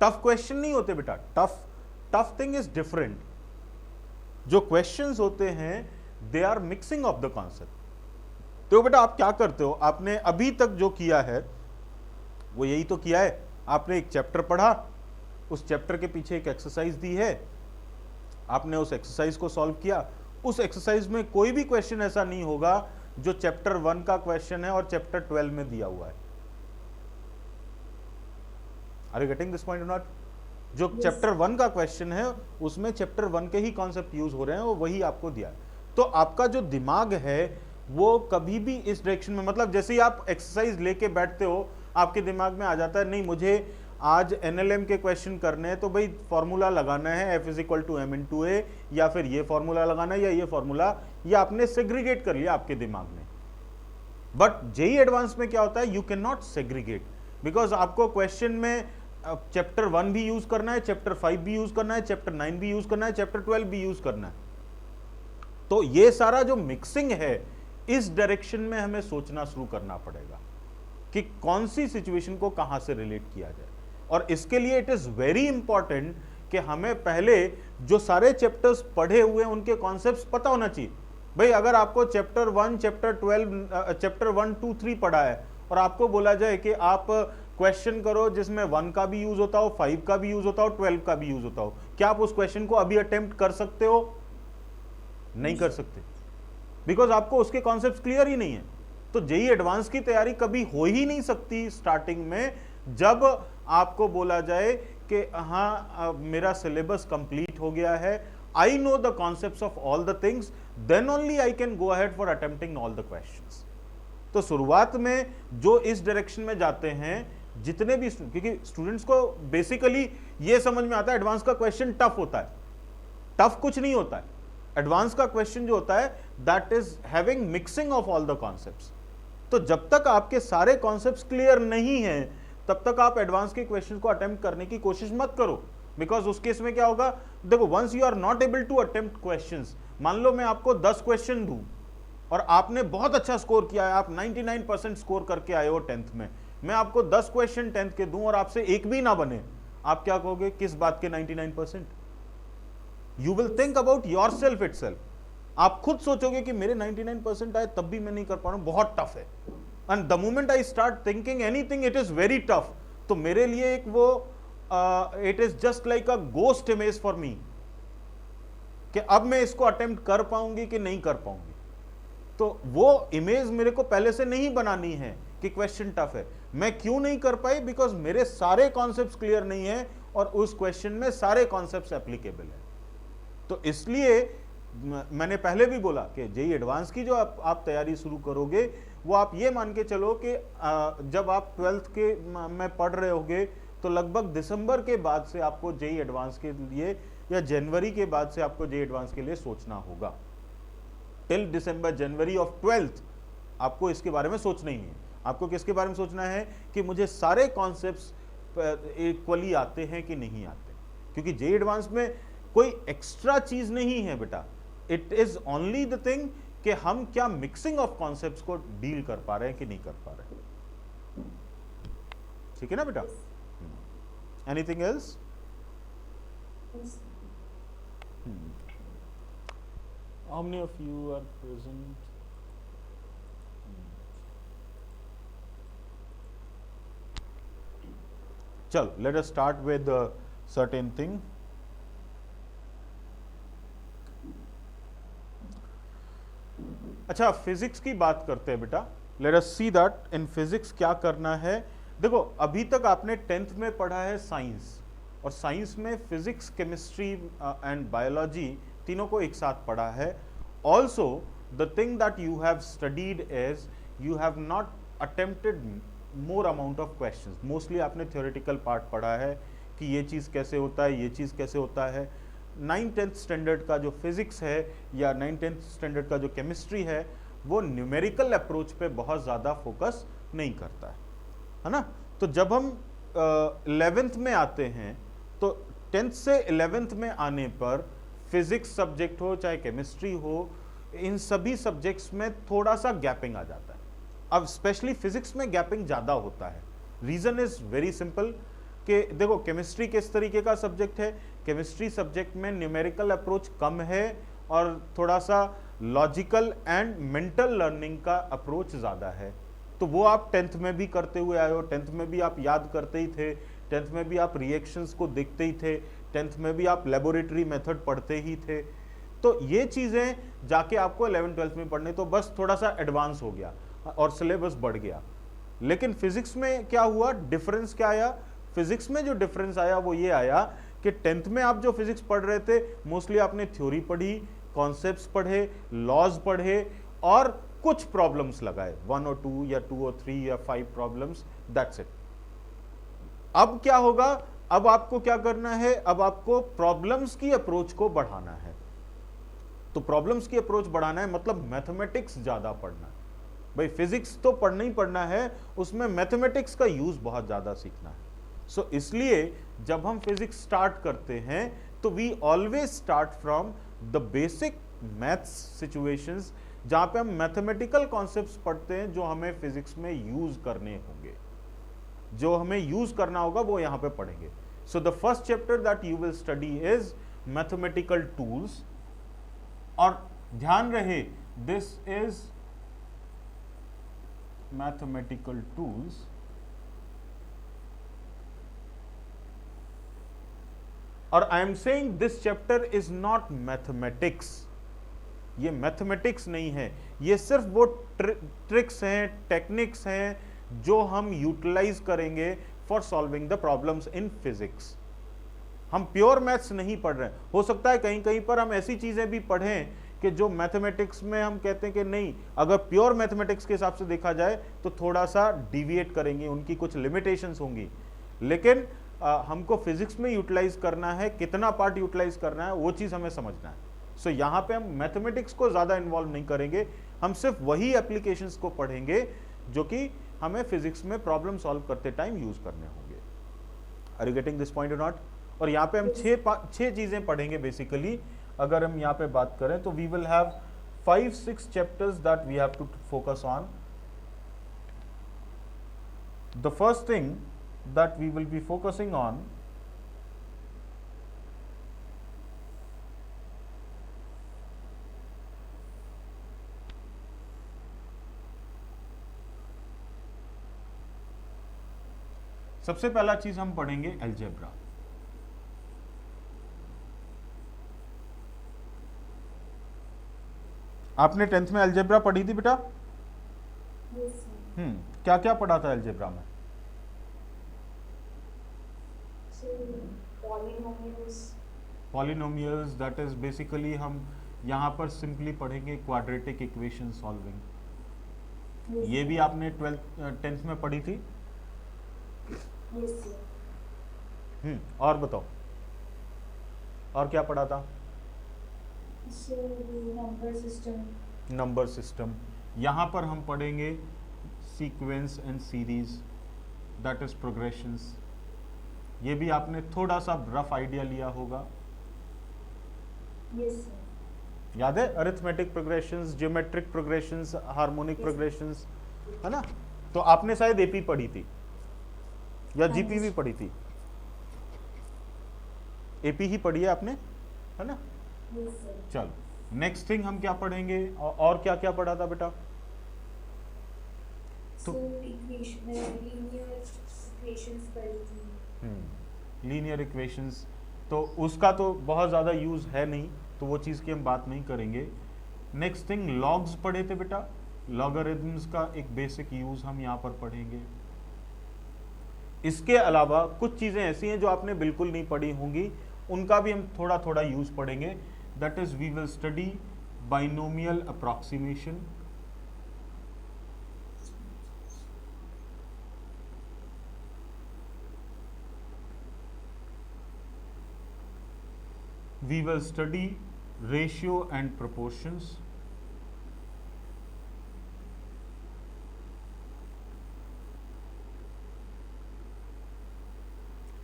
tough question नहीं होते बेटा, टफ थिंग इज डिफरेंट। जो क्वेश्चंस होते हैं they are mixing of the concept. तो बेटा आप क्या करते हो, आपने अभी तक जो किया है वो यही तो किया है, आपने एक चैप्टर पढ़ा, उस चैप्टर के पीछे एक एक्सरसाइज दी है, आपने उस एक्सरसाइज को सॉल्व किया। उस एक्सरसाइज में कोई भी क्वेश्चन ऐसा नहीं होगा जो चैप्टर 1 का क्वेश्चन है और चैप्टर 12 में दिया हुआ है। Are you getting this point or not? जो चैप्टर 1 का क्वेश्चन है उसमें चैप्टर 1 के ही कॉन्सेप्ट यूज हो रहे हैं, वो वही आपको दिया है। तो आपका जो दिमाग है वो कभी भी इस डायरेक्शन में, मतलब जैसे ही आप एक्सरसाइज लेके बैठते हो आपके दिमाग में आ जाता है नहीं मुझे आज एनएलएम के क्वेश्चन करने हैं, तो भाई फॉर्मूला लगाना है F = m/a, या फिर ये फॉर्मूला लगाना है या ये फॉर्मूला, या आपने सेग्रीगेट कर लिया आपके दिमाग में। बट जेईई एडवांस में क्या होता है, you can not segregate, because आपको क्वेश्चन में चैप्टर 1 भी यूज करना है, चैप्टर 5 भी यूज करना है, चैप्टर 9 भी यूज करना है, चैप्टर 12 भी यूज करना है। तो ये सारा जो मिक्सिंग है इस डायरेक्शन में हमें सोचना शुरू करना पड़ेगा कि कौन सी सिचुएशन को कहां से रिलेट किया जाए। और इसके लिए इट इज वेरी इंपॉर्टेंट कि हमें पहले जो सारे चैप्टर्स पढ़े हुए हैं उनके कॉन्सेप्ट्स पता होना चाहिए। भाई अगर आपको चैप्टर 1, चैप्टर 12, चैप्टर 1, 2, 3 पढ़ा है और आपको बोला जाए कि आप क्वेश्चन करो जिसमें 1 का भी यूज होता हो, 5 का भी यूज होता हो, 12 का भी यूज होता हो, क्या आप उस क्वेश्चन को अभी अटेम्प्ट कर सकते हो? नहीं कर सकते, बिकॉज आपको उसके कॉन्सेप्ट्स क्लियर ही नहीं है। तो जेईई एडवांस की तैयारी कभी हो ही नहीं सकती स्टार्टिंग में जब आपको बोला जाए कि हाँ मेरा सिलेबस कंप्लीट हो गया है, I know the concepts of all the things, then only I can go ahead for attempting all the questions. तो शुरुआत में जो इस डायरेक्शन में जाते हैं जितने भी, क्योंकि स्टूडेंट्स को बेसिकली ये समझ में आता है एडवांस का क्वेश्चन टफ होता है, टफ कुछ नहीं होता है। एडवांस का क्वेश्चन जो होता है that is having mixing of all the concepts. तो जब तक आपके सारे कॉन्सेप्ट्स क्लियर नहीं हैं तब तक आप एडवांस के क्वेश्चन को अटेम्प्ट करने की कोशिश मत करो, बिकॉज उस केस में क्या होगा, देखो once you are not able to attempt questions, मान लो मैं आपको 10 क्वेश्चन दूं और आपने बहुत अच्छा स्कोर किया है, आप 99% स्कोर करके आए हो 10th में, मैं आपको 10 क्वेश्चन 10th के दूं और आपसे एक भी ना बने, आप क्या कहोगे, किस बात के 99%? You will think about your self it self. आप खुद सोचोगे कि मेरे 99% आए तब भी मैं नहीं कर पा रहा हूं, बहुत टफ है। And the moment I start thinking anything it is very tough, तो मेरे लिए एक वो it is just like a ghost image for me कि अब मैं इसको अटेम्प्ट कर पाऊंगी कि नहीं कर पाऊंगी। तो वो इमेज मेरे को पहले से नहीं बनानी है कि क्वेश्चन टफ है। मैं क्यों नहीं कर पाई, बिकॉज मेरे सारे कॉन्सेप्ट्स क्लियर नहीं है और उस क्वेश्चन में सारे कॉन्सेप्ट्स एप्लीकेबल है। तो इसलिए मैंने पहले भी बोला कि जेईई एडवांस की जो आप तैयारी शुरू करोगे वो आप ये मान के चलो कि जब आप 12th के में पढ़ रहे होगे तो लगभग दिसंबर के बाद से आपको जेईई एडवांस के लिए या जनवरी के बाद से आपको जेईई एडवांस के लिए सोचना होगा। Till December January of 12th आपको इसके बारे में सोचना ही नहीं है। आपको किसके बारे में सोचना है कि मुझे सारे कॉन्सेप्ट्स इक्वली आते हैं कि नहीं आते, क्योंकि जेईई एडवांस में कोई एक्स्ट्रा चीज नहीं है बेटा, it is only the thing कि हम क्या मिक्सिंग ऑफ कॉन्सेप्ट्स को डील कर पा रहे हैं कि नहीं कर पा रहे हैं। ठीक है ना बेटा? Anything else? How many of you are present? चलो let us start with certain thing. अच्छा, फिजिक्स की बात करते हैं बेटा। Let us see that in physics क्या करना है। देखो अभी तक आपने 10th में पढ़ा है साइंस, और साइंस में फिजिक्स, केमिस्ट्री एंड बायोलॉजी तीनों को एक साथ पढ़ा है। Also the thing that you have studied is you have not attempted more amount of questions. Mostly आपने theoretical part पढ़ा है कि ये चीज़ कैसे होता है, ये चीज़ कैसे होता है. 9th-10th स्टैंडर्ड का जो फिजिक्स है या 9th-10th स्टैंडर्ड का जो केमिस्ट्री है वो न्यूमेरिकल अप्रोच पे बहुत ज़्यादा फोकस नहीं करता है ना. तो जब हम 11th में आते हैं तो 10th से 11th में आने पर फिजिक्स सब्जेक्ट हो चाहे केमिस्ट्री हो, इन सभी सब्जेक्ट्स में थोड़ा सा गैपिंग आ जाता है. अब स्पेशली फिजिक्स में गैपिंग ज़्यादा होता है. रीज़न इज़ वेरी सिंपल कि देखो केमिस्ट्री किस तरीके का सब्जेक्ट है, केमिस्ट्री सब्जेक्ट में न्यूमेरिकल अप्रोच कम है और थोड़ा सा लॉजिकल एंड मेंटल लर्निंग का अप्रोच ज़्यादा है. तो वो आप 10th में भी करते हुए आए हो, 10th में भी आप याद करते ही थे, 10th में भी आप रिएक्शंस को देखते ही थे, 10th में भी आप लेबोरेटरी मेथड पढ़ते ही थे. तो ये चीज़ें जाके आपको 11th-12th में पढ़ने, तो बस थोड़ा सा एडवांस हो गया और सिलेबस बढ़ गया. लेकिन फिजिक्स में क्या हुआ, डिफरेंस क्या आया? फिजिक्स में जो डिफरेंस आया वो ये आया कि 10th में आप जो फिजिक्स पढ़ रहे थे मोस्टली आपने थ्योरी पढ़ी, कॉन्सेप्ट्स पढ़े, लॉज पढ़े और कुछ प्रॉब्लम्स लगाए, 1 और 2 या 2 और 3 या 5 प्रॉब्लम्स, दैट्स इट. अब क्या होगा, अब आपको क्या करना है, अब आपको प्रॉब्लम्स की अप्रोच को बढ़ाना है. तो प्रॉब्लम्स की अप्रोच बढ़ाना है मतलब मैथमेटिक्स ज्यादा पढ़ना है. भाई फिजिक्स तो पढ़ना ही पढ़ना है, उसमें मैथमेटिक्स का यूज बहुत ज्यादा सीखना है. सो इसलिए जब हम फिजिक्स स्टार्ट करते हैं तो we always start from the basic maths situations, जहां पे हम मैथमेटिकल कॉन्सेप्ट्स पढ़ते हैं जो हमें फिजिक्स में यूज करने होंगे, जो हमें यूज करना होगा वो यहां पे पढ़ेंगे. So the first chapter that you will study is mathematical tools. और ध्यान रहे दिस इज मैथमेटिकल टूल्स. और I am saying this chapter is not mathematics. ये मैथमेटिक्स नहीं है, ये सिर्फ वो ट्रिक्स हैं, टेक्निक्स हैं जो हम यूटिलाइज करेंगे for solving the problems in physics. हम प्योर मैथ्स नहीं पढ़ रहे हैं. हो सकता है कहीं कहीं पर हम ऐसी चीजें भी पढ़ें कि जो मैथमेटिक्स में हम कहते हैं कि नहीं, अगर प्योर मैथमेटिक्स के हिसाब से देखा जाए तो थोड़ा सा डिविएट करेंगे, उनकी कुछ लिमिटेशंस होंगी. लेकिन हमको फिजिक्स में यूटिलाइज करना है, कितना पार्ट यूटिलाइज करना है वो चीज हमें समझना है. सो यहाँ पे हम मैथमेटिक्स को ज्यादा इन्वॉल्व नहीं करेंगे, हम सिर्फ वही एप्लीकेशंस को पढ़ेंगे जो कि हमें फिजिक्स में प्रॉब्लम सॉल्व करते टाइम यूज करने होंगे. Are you getting this point or not? और यहाँ पे हम छह चीजें पढ़ेंगे बेसिकली. अगर हम यहाँ पे बात करें तो we will have 5-6 chapters that we have to focus on. The first thing that we will be focusing on सबसे पहला चीज हम पढ़ेंगे अलजेब्रा. आपने 10th में अलजेब्रा पढ़ी थी बेटा? क्या क्या पढ़ा था अलजेब्रा में? पॉलिनोमियल्स, दैट इज बेसिकली हम यहाँ पर सिंपली पढ़ेंगे क्वाड्रेटिक इक्वेशन सॉल्विंग. ये भी आपने 10th में पढ़ी थी. और बताओ और क्या पढ़ा था? Number system. यहाँ पर हम पढ़ेंगे sequence and series, that is progressions. ये भी आपने थोड़ा सा रफ आइडिया लिया होगा. yes, याद है? Arithmetic progressions, geometric progressions, harmonic progressions, है ना? तो आपने शायद एपी पढ़ी थी या जीपी भी पढ़ी थी. एपी ही पढ़ी है आपने, है ना? yes, चलो नेक्स्ट थिंग हम क्या पढ़ेंगे और क्या क्या पढ़ा था बेटा? so linear equations पढ़ी थी. लीनियर इक्वेशंस तो उसका तो बहुत ज़्यादा यूज़ है नहीं, तो वो चीज़ की हम बात नहीं करेंगे. नेक्स्ट थिंग लॉग्स पढ़े थे बेटा. लॉगरिथम्स का एक बेसिक यूज़ हम यहाँ पर पढ़ेंगे. इसके अलावा कुछ चीज़ें ऐसी हैं जो आपने बिल्कुल नहीं पढ़ी होंगी, उनका भी हम थोड़ा थोड़ा यूज़ पढ़ेंगे. That is we will study binomial approximation, we will study ratio and proportions,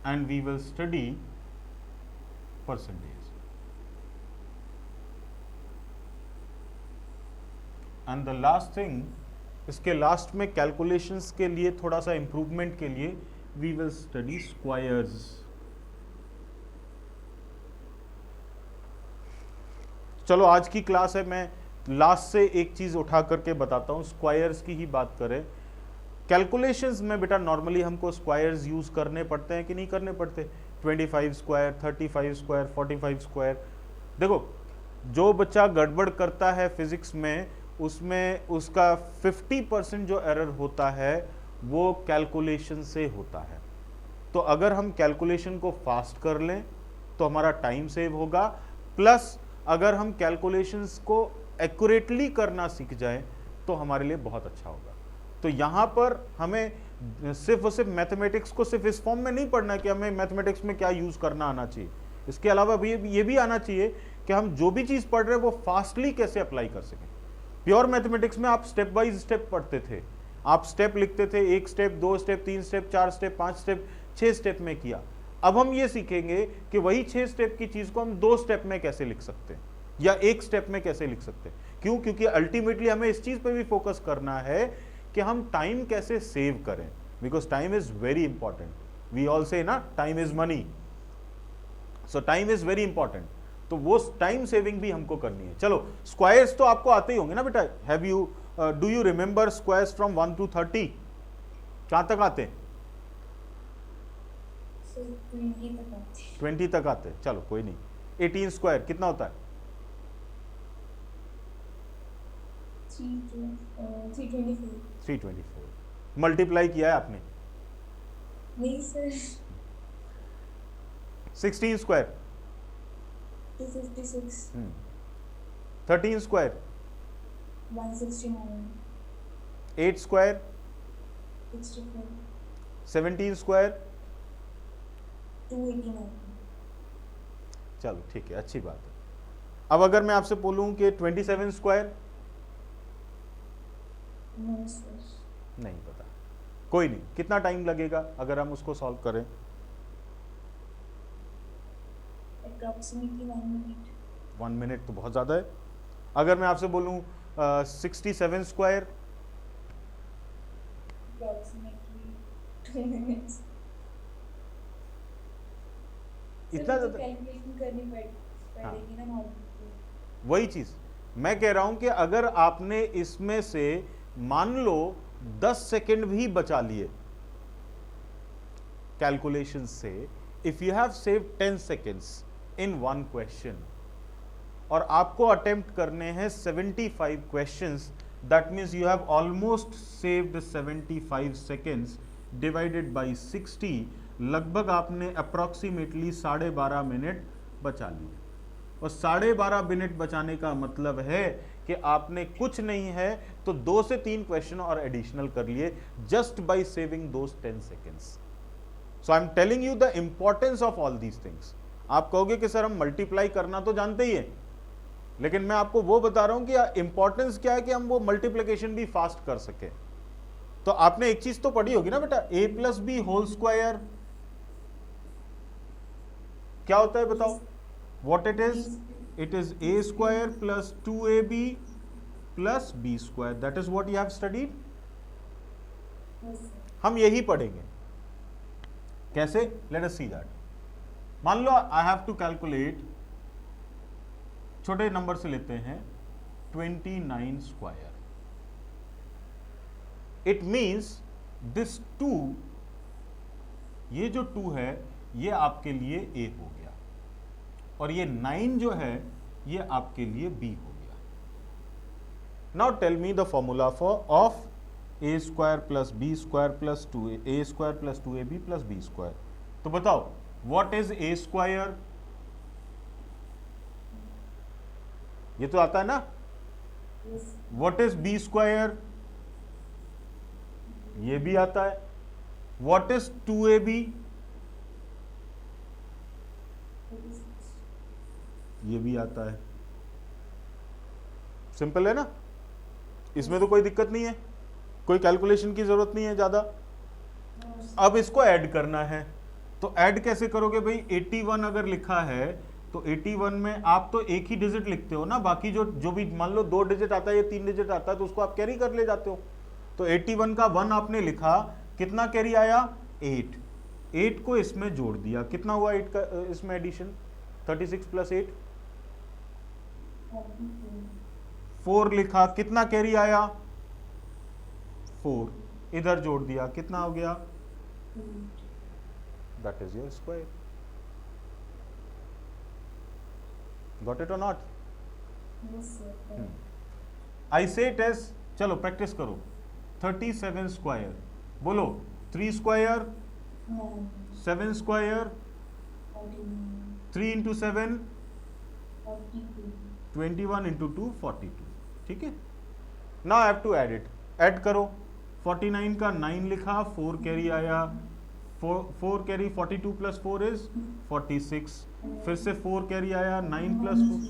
and we will study percentage. And the last thing, इसके लास्ट में कैलकुलेशंस के लिए थोड़ा सा इम्प्रूवमेंट के लिए we will study squares. चलो आज की क्लास है, मैं लास्ट से एक चीज उठा करके बताता हूं, स्क्वायर्स की ही बात करें। कैलकुलेशंस में बेटा नॉर्मली हमको स्क्वायर्स यूज करने पड़ते हैं कि नहीं करने पड़ते? 25 स्क्वायर, 35 स्क्वायर, 45 स्क्वायर। देखो, जो बच्चा गड़बड़ करता है फिजिक्स में, उसमें उसका 50% जो एरर होता है वो कैलकुलेशन से होता है। तो अगर हम कैलकुलेशन को फास्ट कर लें तो हमारा टाइम सेव होगा, प्लस अगर हम कैलकुलेशंस को एक्यूरेटली करना सीख जाएं तो हमारे लिए बहुत अच्छा होगा। तो यहाँ पर हमें सिर्फ और सिर्फ मैथमेटिक्स को सिर्फ इस फॉर्म में नहीं पढ़ना कि हमें मैथमेटिक्स में क्या यूज करना आना चाहिए, इसके अलावा भी ये भी आना चाहिए कि हम जो भी चीज पढ़ रहे हैं वो फास्टली कैसे अप्लाई कर सकें। प्योर मैथमेटिक्स में आप स्टेप बाय स्टेप पढ़ते थे, आप स्टेप लिखते थे, 1 step, 2 step, 3 step, 4 step, 5 step, 6 step में किया। अब हम ये सीखेंगे कि वही 6 स्टेप की चीज को हम 2 स्टेप में कैसे लिख सकते हैं या 1 स्टेप में कैसे लिख सकते हैं। क्यों? क्योंकि अल्टीमेटली हमें इस चीज पे भी फोकस करना है कि हम टाइम कैसे सेव करें, because time is very important. We all say ना, time is money, so time is very important. तो वो टाइम सेविंग भी हमको करनी है। चलो, स्क्वायर्स तो आपको आते ही होंगे ना बेटा। Have you do you remember squares from 1 to 30? कहां तक आते हैं? 20 तक आते हैं। चलो कोई नहीं। 18 स्क्वायर कितना होता है? 324। मल्टीप्लाई किया है आपने? नहीं sir. 16 square? 256। 13 square? 169। 8 square? 64। 17 square? 289। चलो ठीक है, अच्छी बात है। अब अगर मैं आपसे बोलूं कि 27 स्क्वायर? नहीं पता, कोई नहीं। कितना टाइम लगेगा अगर हम उसको सॉल्व करें? Approximately 1 minute। 1 मिनट तो बहुत ज़्यादा है। अगर मैं आपसे बोलूं 67 स्क्वायर? Approximately 2 minutes। इतना तो ज़्यादा? कैलकुलेशन करनी पड़ेगी ना हमारी। वही चीज़ मैं कह रहा हूं कि अगर आपने इसमें से मान लो 10 सेकेंड भी बचा लिए कैलकुलेशन से, if you have saved 10 seconds in one question और आपको अटेम्प्ट करने हैं 75 questions, that means you have almost saved 75 seconds divided by 60। लगभग आपने अप्रॉक्सीमेटली 12.5 मिनट बचा लिए। और 12.5 मिनट बचाने का मतलब है कि आपने कुछ नहीं है तो 2 से 3 क्वेश्चन और एडिशनल कर लिए just by saving those 10 seconds. So I am telling you the importance of all these things. आप कहोगे कि सर हम मल्टीप्लाई करना तो जानते ही हैं, लेकिन मैं आपको वो बता रहा हूं कि इंपॉर्टेंस क्या है कि हम वो मल्टीप्लिकेशन भी फास्ट कर सके। तो आपने एक चीज तो पढ़ी होगी ना बेटा, a plus B whole square क्या होता है बताओ? What it is? It is a square plus 2ab plus b square. That is what you have studied. हम यही पढ़ेंगे। कैसे? Let us see that. मान लो आई हैव टू कैलकुलेट, छोटे नंबर से लेते हैं, 29 स्क्वायर। इट मीन्स दिस 2, ये जो 2 है ये आपके लिए a हो गया, और ये 9 जो है ये आपके लिए b हो गया। Now tell me the formula for of a square plus b square plus 2a, a square plus 2ab plus b square. तो बताओ व्हाट इज a स्क्वायर? ये तो आता है ना। Yes. What is B square, ये भी आता है। व्हाट इज 2ab, ये भी आता है। सिंपल है ना, इसमें तो कोई दिक्कत नहीं है, कोई कैलकुलेशन की जरूरत नहीं है ज्यादा। अब इसको ऐड करना है, तो ऐड कैसे करोगे भाई? 81 अगर लिखा है तो 81 में आप तो एक ही डिजिट लिखते हो ना, बाकी जो भी मान लो 2 डिजिट आता है या 3 डिजिट आता है तो उसको आप कैरी कर ले जाते हो। तो 81 का 1 आपने लिखा, कितना कैरी आया? 8। 8 को इसमें जोड़ दिया, कितना हुआ 8 का इसमें एडिशन? 36 प्लस 8, 4 लिखा, कितना कैरी आया? 4, इधर जोड़ दिया, कितना हो गया? That is your square. Got it और नॉट? Yes, sir. आई से इट एज, चलो प्रैक्टिस करो। 37 स्क्वायर, बोलो 3 स्क्वायर, 7 स्क्वायर, 3 इंटू 7, 21 इंटू 2, 42। ठीक है, now I have to add it. Add करो, 49 का 9 लिखा, 4 कैरी आया, 4 कैरी, 42 प्लस 4 इज 46, फिर से 4 कैरी आया, 9 प्लस 4,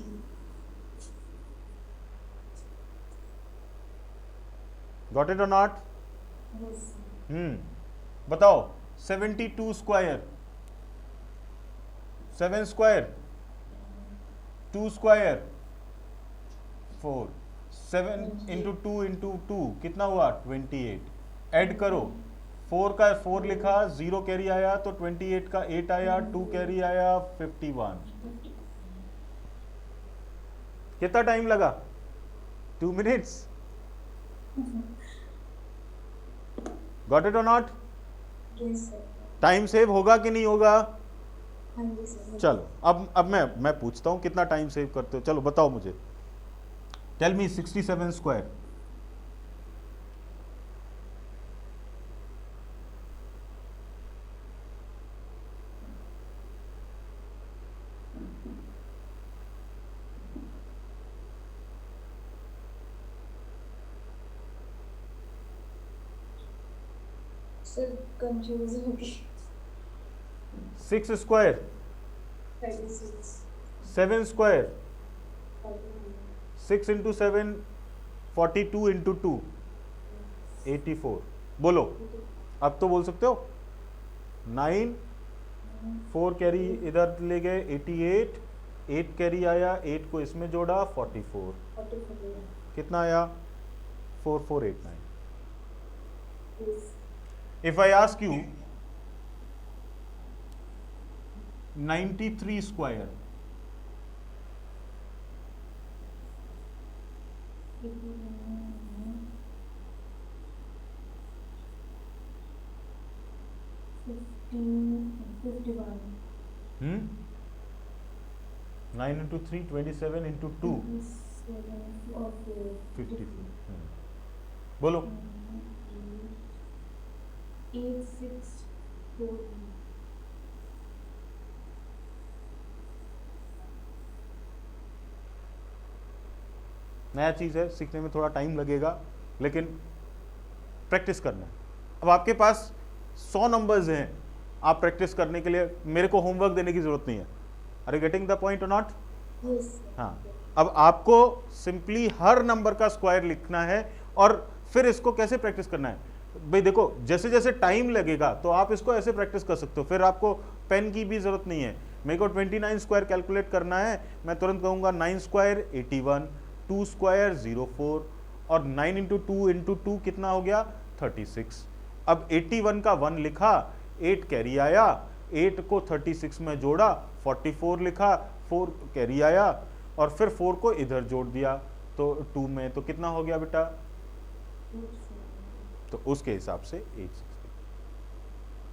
गॉट इट और नॉट? बताओ 72 square, 7 square, 2 square, 4, 7 into 2 into 2 कितना हुआ? 28। ऐड करो, 4 का 4 लिखा, 0 कैरी आया तो 28 का 8 आया, 2 कैरी आया, 51। कितना टाइम लगा? 2 मिनट्स। गॉट इट और not? Yes, sir. Time save होगा कि नहीं होगा? हाँ जी सर। चलो अब मैं पूछता हूं कितना टाइम सेव करते हो। चलो बताओ मुझे, tell me 67 square. Sir confuse हो गई। 6 स्क्वायर, 36, 7 स्क्वायर, 41, 6 इंटू 7, 42 इंटू 2, 84। बोलो, अब तो बोल सकते हो। 9, 4 कैरी इधर ले गए, 88, 8 कैरी आया, 8 को इसमें जोड़ा, 44, 44, कितना आया? 4489। yes, If I ask you 93 square, 51, 9 into 3, 27 into 2, 57, okay, 54। बोलो 8641, नया चीज़ है, सीखने में थोड़ा टाइम लगेगा, लेकिन प्रैक्टिस करना है। अब आपके पास 100 नंबर्स हैं, आप प्रैक्टिस करने के लिए मेरे को होमवर्क देने की जरूरत नहीं है। Are you getting the point or not? yes, हाँ, अब आपको सिंपली हर नंबर का स्क्वायर लिखना है और फिर इसको कैसे प्रैक्टिस करना है भाई। देखो जैसे जैसे टाइम लगेगा तो आप इसको ऐसे प्रैक्टिस कर सकते हो, फिर आपको पेन की भी जरूरत नहीं है। मेरे को 29 स्क्वायर कैलकुलेट करना है, मैं तुरंत कहूँगा 9 स्क्वायर 81, 2 स्क्वायर 04 और 9 इंटू 2 इंटू 2 कितना हो गया? 36। अब 81 का 1 लिखा, 8 कैरी आया, 8 को 36 में जोड़ा, 44 लिखा, 4 कैरी आया और फिर 4 को इधर जोड़ दिया तो 2 में, तो कितना हो गया बेटा? तो उसके हिसाब से 860।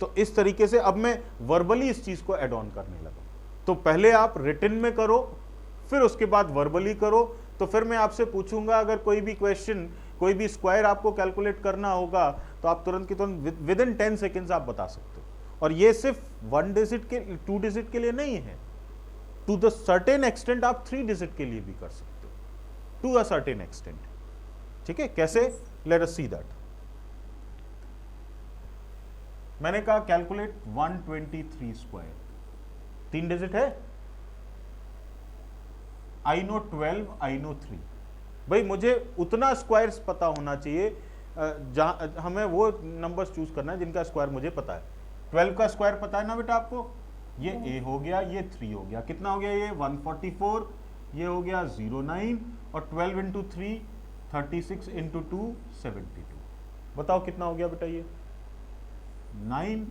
तो इस तरीके से अब मैं वर्बली इस चीज को एड ऑन करने लगा। तो पहले आप रिटन में करो, फिर उसके बाद वर्बली करो। तो फिर मैं आपसे पूछूंगा, अगर कोई भी क्वेश्चन, कोई भी स्क्वायर आपको कैलकुलेट करना होगा तो आप तुरंत की तुरंत विद इन 10 सेकेंड्स आप बता सकते हो। और ये सिर्फ 1 डिजिट के, 2 डिजिट के लिए नहीं है, टू द सर्टेन एक्सटेंट आप 3 डिजिट के लिए भी कर सकते हो। To a certain extent. ठीक है, कैसे? Let us see that. मैंने कहा कैलकुलेट 123 स्क्वायर, 3 डिजिट है, आई नो 12, आई नो 3। भाई मुझे उतना स्क्वायर्स पता होना चाहिए, जहां हमें वो नंबर्स चूज करना है जिनका स्क्वायर मुझे पता है। 12 का स्क्वायर पता है ना बेटा आपको? ये a हो गया, ये 3 हो गया, कितना हो गया? ये 144, ये हो गया 09, और 12 इंटू 3 36 इंटू 2 72। बताओ कितना हो गया बेटा? ये 9,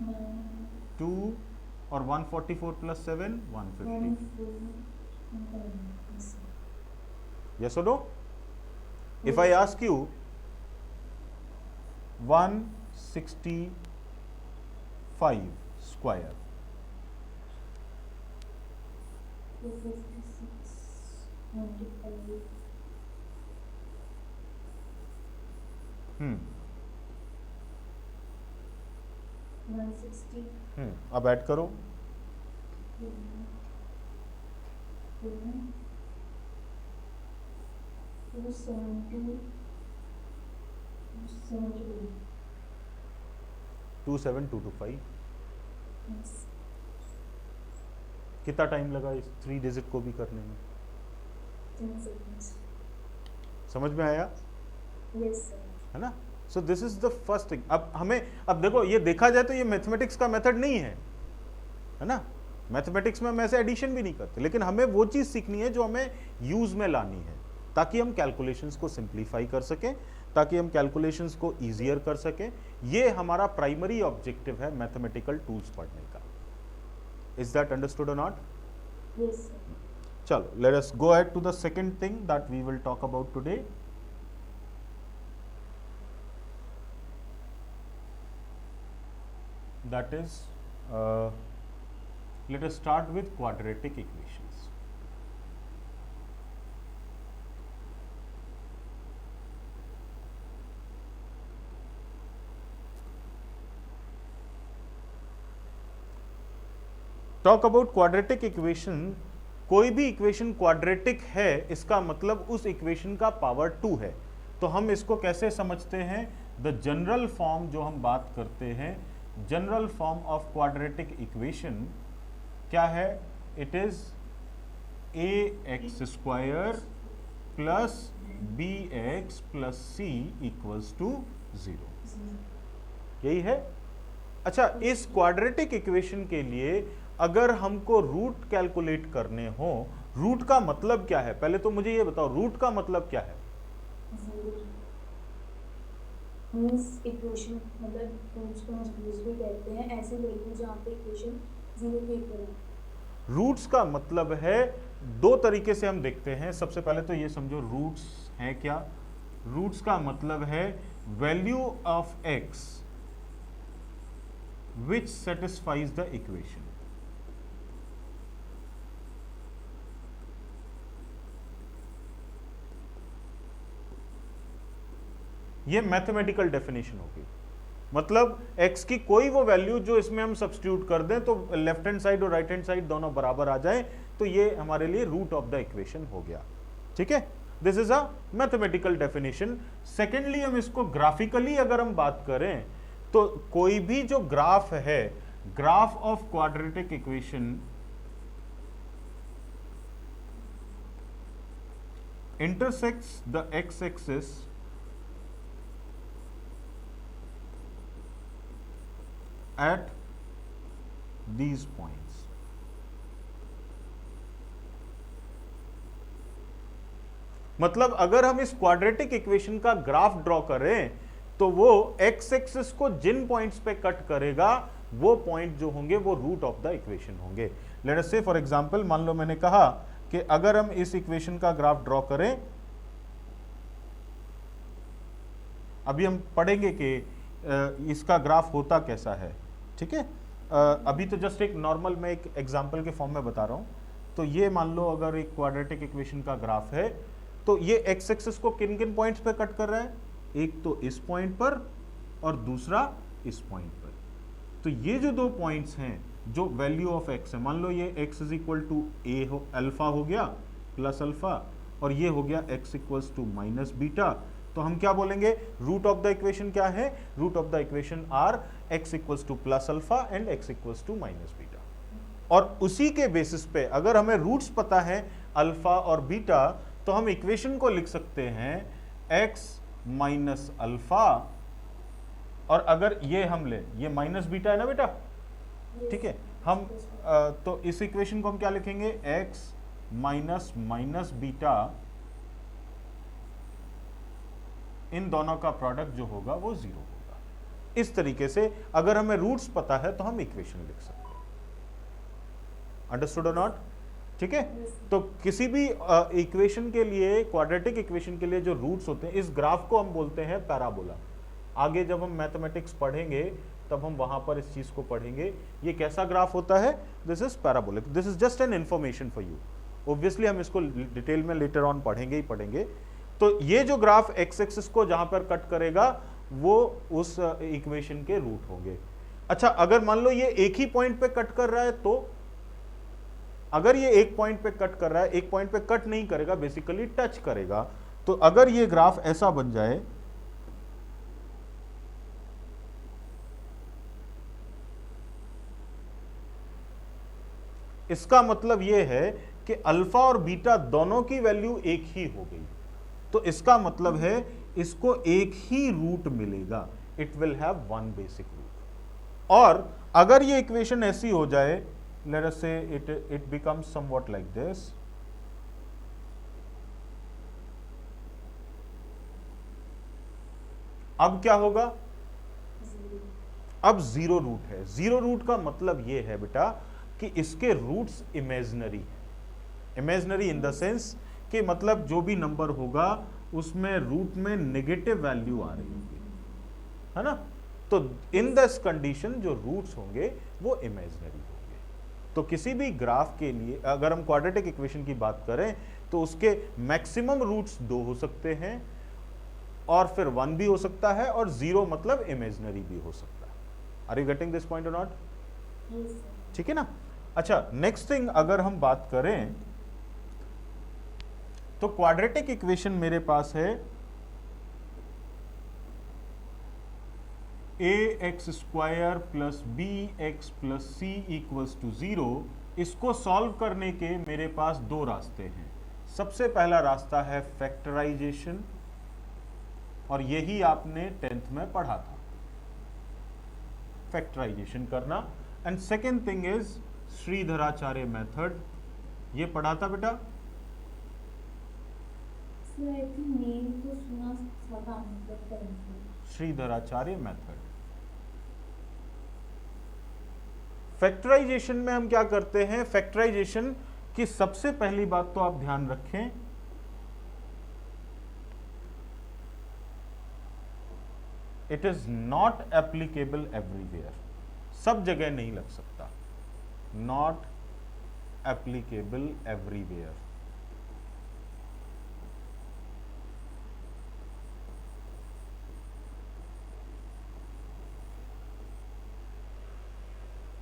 2 और 144 plus 7 150। Yes or no? If I ask you 165 square, 256 multiplied हम्म 160 अब ऐड करो। 27225। कितना टाइम लगा इस 3 डिजिट को भी करने में? 10 seconds. समझ में आया? Yes, sir. है ना? So this is the first thing. अब देखो, ये देखा जाए तो ये मैथमेटिक्स का मेथड नहीं है ना? मैथमेटिक्स में हम ऐसे एडिशन भी नहीं करते, लेकिन हमें वो चीज सीखनी है जो हमें यूज में लानी है, ताकि हम कैलकुलेशंस को सिंप्लीफाई कर सकें, ताकि हम कैलकुलेशंस को ईजियर कर सकें। ये हमारा प्राइमरी ऑब्जेक्टिव है मैथमेटिकल टूल्स पढ़ने का। Is that understood or not? Yes, sir. चलो, let us go ahead to the second thing that we will talk about today. That is, let us start with quadratic equations. Talk about quadratic equation. कोई भी equation quadratic है, इसका मतलब उस equation का power 2 है। तो हम इसको कैसे समझते हैं? द जनरल फॉर्म जो हम बात करते हैं, general form of quadratic equation क्या है? It is ax square plus bx plus c equals to 0। यही है। अच्छा, इस क्वाड्रेटिक इक्वेशन के लिए अगर हमको रूट कैलकुलेट करने हो, रूट का मतलब क्या है? पहले तो मुझे ये बताओ, रूट का मतलब क्या है? मींस इक्वेशन, मतलब उसको हम रूट्स भी कहते हैं, ऐसे वैल्यू जहाँ पे इक्वेशन 0 के इक्वल है। रूट्स का मतलब है, दो तरीके से हम देखते हैं। सबसे पहले तो ये समझो रूट्स है क्या। रूट्स का मतलब है value of x which satisfies the equation. ये मैथमेटिकल डेफिनेशन होगी। मतलब x की कोई वो वैल्यू जो इसमें हम सब्स्टिट्यूट कर दें तो लेफ्ट हैंड साइड और राइट हैंड साइड दोनों बराबर आ जाए, तो ये हमारे लिए रूट ऑफ द इक्वेशन हो गया। ठीक है, this is a mathematical definition. Secondly, हम इसको ग्राफिकली अगर हम बात करें, तो कोई भी जो ग्राफ है, graph of quadratic equation intersects the x axis at these points. मतलब अगर हम इस क्वाड्रेटिक इक्वेशन का ग्राफ ड्रॉ करें, तो वो x एक्सिस को जिन पॉइंट्स पे कट करेगा, वो पॉइंट जो होंगे वो रूट ऑफ द इक्वेशन होंगे। लेट अस से फॉर एग्जांपल, मान लो मैंने कहा कि अगर हम इस इक्वेशन का ग्राफ ड्रॉ करें, अभी हम पढ़ेंगे कि इसका ग्राफ होता कैसा है। ठीक है, अभी तो जस्ट एक नॉर्मल मैं एक एग्जांपल के फॉर्म में बता रहा हूं। तो ये मान लो अगर एक क्वाड्रेटिक इक्वेशन का ग्राफ है, तो ये एक्स एक्सिस को किन किन पॉइंट्स पे कट कर रहा है? एक तो इस पॉइंट पर और दूसरा इस पॉइंट पर। तो ये जो दो पॉइंट्स हैं, जो वैल्यू ऑफ एक्स है, मान लो ये एक्स इज इक्वल टू ए हो, अल्फा हो गया प्लस अल्फा, और ये हो गया x equals to minus beta. तो हम क्या बोलेंगे, रूट ऑफ द इक्वेशन क्या है, root of the equation are x equals to plus alpha and x equals to minus beta. और उसी के बेसिस पे अगर हमें रूट्स पता है अल्फा और बीटा, तो हम इक्वेशन को लिख सकते हैं x माइनस अल्फा, और अगर ये हम ले, ये माइनस बीटा है ना बेटा, ठीक है, हम तो इस इक्वेशन को हम क्या लिखेंगे, x माइनस माइनस बीटा, इन दोनों का प्रोडक्ट जो होगा वो 0 होगा। इस तरीके से अगर हमें रूट्स पता है तो हम इक्वेशन लिख सकते हैं। Understood or not? ठीक है, तो किसी भी इक्वेशन के लिए, क्वाड्रेटिक इक्वेशन के लिए जो रूट्स होते हैं, इस ग्राफ को हम बोलते हैं पैराबोला। आगे जब हम मैथमेटिक्स पढ़ेंगे तब हम वहां पर इस चीज को पढ़ेंगे। ये कैसा ग्राफ होता है, this is parabolic, this is just an information for you. Obviously हम इसको डिटेल में लेटर ऑन पढ़ेंगे ही पढ़ेंगे। तो ये जो ग्राफ एक्स एक्सिस को जहां पर कट करेगा वो उस इक्वेशन के रूट होंगे। अच्छा, अगर मान लो ये एक ही पॉइंट पे कट कर रहा है, तो अगर ये एक पॉइंट पे कट कर रहा है, एक पॉइंट पे कट नहीं करेगा, बेसिकली टच करेगा, तो अगर ये ग्राफ ऐसा बन जाए, इसका मतलब यह है कि अल्फा और बीटा दोनों की वैल्यू एक ही हो गई। तो इसका मतलब है इसको एक ही रूट मिलेगा, it will have one basic root. और अगर ये इक्वेशन ऐसी हो जाए, let us say it becomes somewhat like this, अब क्या होगा, अब 0 रूट है। 0 रूट का मतलब ये है बेटा कि इसके roots imaginary, imaginary in the sense कि मतलब जो भी नंबर होगा उसमें रूट में नेगेटिव वैल्यू आ रही होगी, है ना। तो इन दिस कंडीशन जो रूट्स होंगे वो इमेजिनरी होंगे। तो किसी भी ग्राफ के लिए अगर हम क्वाड्रेटिक इक्वेशन की बात करें तो उसके मैक्सिमम रूट्स 2 हो सकते हैं, और फिर 1 भी हो सकता है, और 0 मतलब इमेजिनरी भी हो सकता है। Are you getting this point or not? ठीक है ना। अच्छा, नेक्स्ट थिंग अगर हम बात करें तो क्वाड्रेटिक इक्वेशन मेरे पास है ax square plus B X plus C equals to 0। इसको सॉल्व करने के मेरे पास 2 रास्ते हैं। सबसे पहला रास्ता है फैक्टराइजेशन, और यही आपने 10th में पढ़ा था, फैक्टराइजेशन करना। And second thing is Shridharacharya method, ये पढ़ा था बेटा। श्रीधराचार्य मेथड। फैक्टराइजेशन में हम क्या करते हैं, फैक्टराइजेशन की सबसे पहली बात तो आप ध्यान रखें, it is not applicable everywhere, सब जगह नहीं लग सकता, नॉट एप्लीकेबल एवरीवेयर।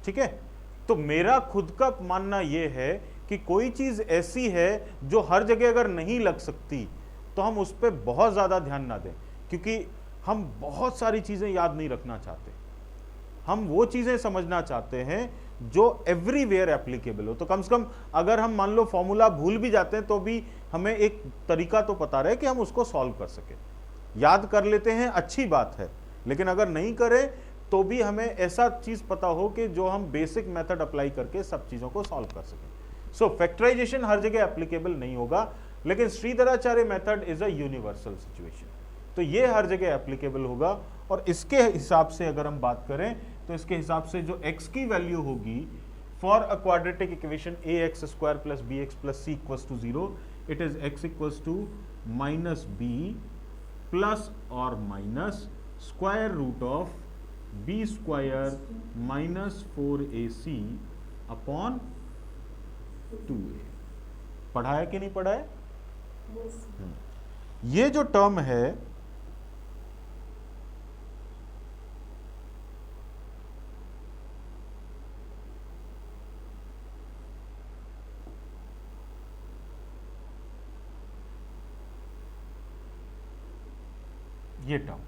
ठीक है, तो मेरा खुद का मानना यह है कि कोई चीज ऐसी है जो हर जगह अगर नहीं लग सकती तो हम उस पर बहुत ज्यादा ध्यान ना दें, क्योंकि हम बहुत सारी चीजें याद नहीं रखना चाहते, हम वो चीजें समझना चाहते हैं जो एवरीवेयर एप्लीकेबल हो। तो कम से कम अगर हम मान लो फॉर्मूला भूल भी जाते हैं तो भी हमें एक तरीका तो पता रहे कि हम उसको सॉल्व कर सके। याद कर लेते हैं, अच्छी बात है, लेकिन अगर नहीं करें तो भी हमें ऐसा चीज पता हो कि जो हम बेसिक मेथड अप्लाई करके सब चीजों को सॉल्व कर सकें। सो फैक्टराइजेशन हर जगह एप्लीकेबल नहीं होगा, लेकिन Shridharacharya method is a universal situation, तो ये हर जगह एप्लीकेबल होगा। और इसके हिसाब से अगर हम बात करें तो इसके हिसाब से जो x की वैल्यू होगी for a quadratic equation ax square plus B X plus C equals to 0, it is x equals to minus B plus और minus square root of B square minus 4ac upon 2a। पढ़ा है कि नहीं पढ़ा है? ये जो term है ये term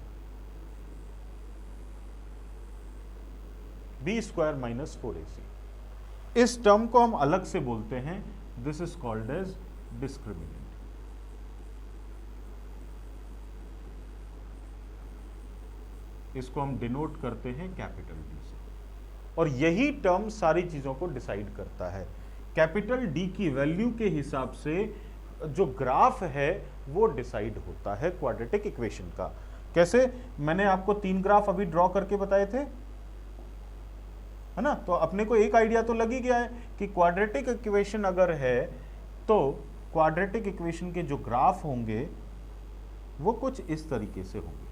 B square minus 4ac, इस टर्म को हम अलग से बोलते हैं, this is called as discriminant. इसको हम डिनोट करते हैं कैपिटल डी से, और यही टर्म सारी चीजों को डिसाइड करता है। कैपिटल डी की वैल्यू के हिसाब से जो ग्राफ है वो डिसाइड होता है क्वाड्रेटिक इक्वेशन का। कैसे? मैंने आपको 3 ग्राफ अभी ड्रॉ करके बताए थे, है ना? तो अपने को एक आइडिया तो लग ही गया है कि क्वाड्रेटिक इक्वेशन अगर है तो क्वाड्रेटिक इक्वेशन के जो ग्राफ होंगे वो कुछ इस तरीके से होंगे।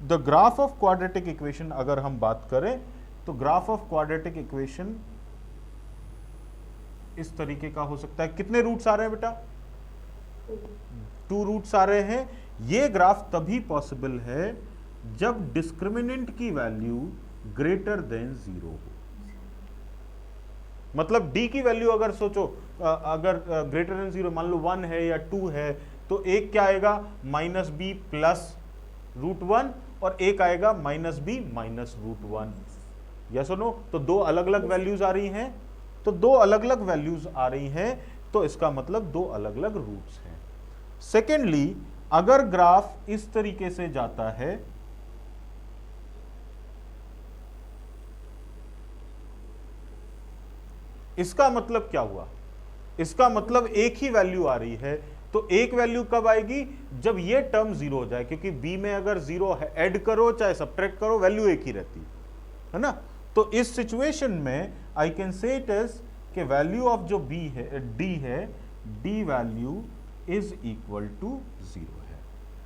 The graph of quadratic equation अगर हम बात करें तो ग्राफ ऑफ क्वाड्रेटिक इक्वेशन इस तरीके का हो सकता है। कितने रूट्स आ रहे हैं बेटा? 2 रूट्स आ रहे हैं। ये ग्राफ तभी पॉसिबल है जब डिस्क्रिमिनेंट की वैल्यू ग्रेटर देन 0 हो। मतलब d की वैल्यू अगर सोचो, अगर ग्रेटर देन 0 मान लो 1 है या 2 है, तो एक क्या आएगा -b प्लस √1 और एक आएगा -b माइनस √1। यस और नो? तो 2 अलग अलग वैल्यूज आ रही हैं, तो 2 अलग अलग वैल्यूज आ रही हैं, तो इसका मतलब 2 अलग अलग रूट्स हैं। सेकेंडली, अगर ग्राफ इस तरीके से जाता है, इसका मतलब क्या हुआ? इसका मतलब एक ही वैल्यू आ रही है। तो एक वैल्यू कब आएगी? जब ये टर्म 0 हो जाए, क्योंकि b में अगर 0 ऐड करो चाहे सब्ट्रैक्ट करो वैल्यू एक ही रहती है ना? तो इस सिचुएशन में I can say it is कि वैल्यू ऑफ जो b है, d है, d value is equal to 0 है।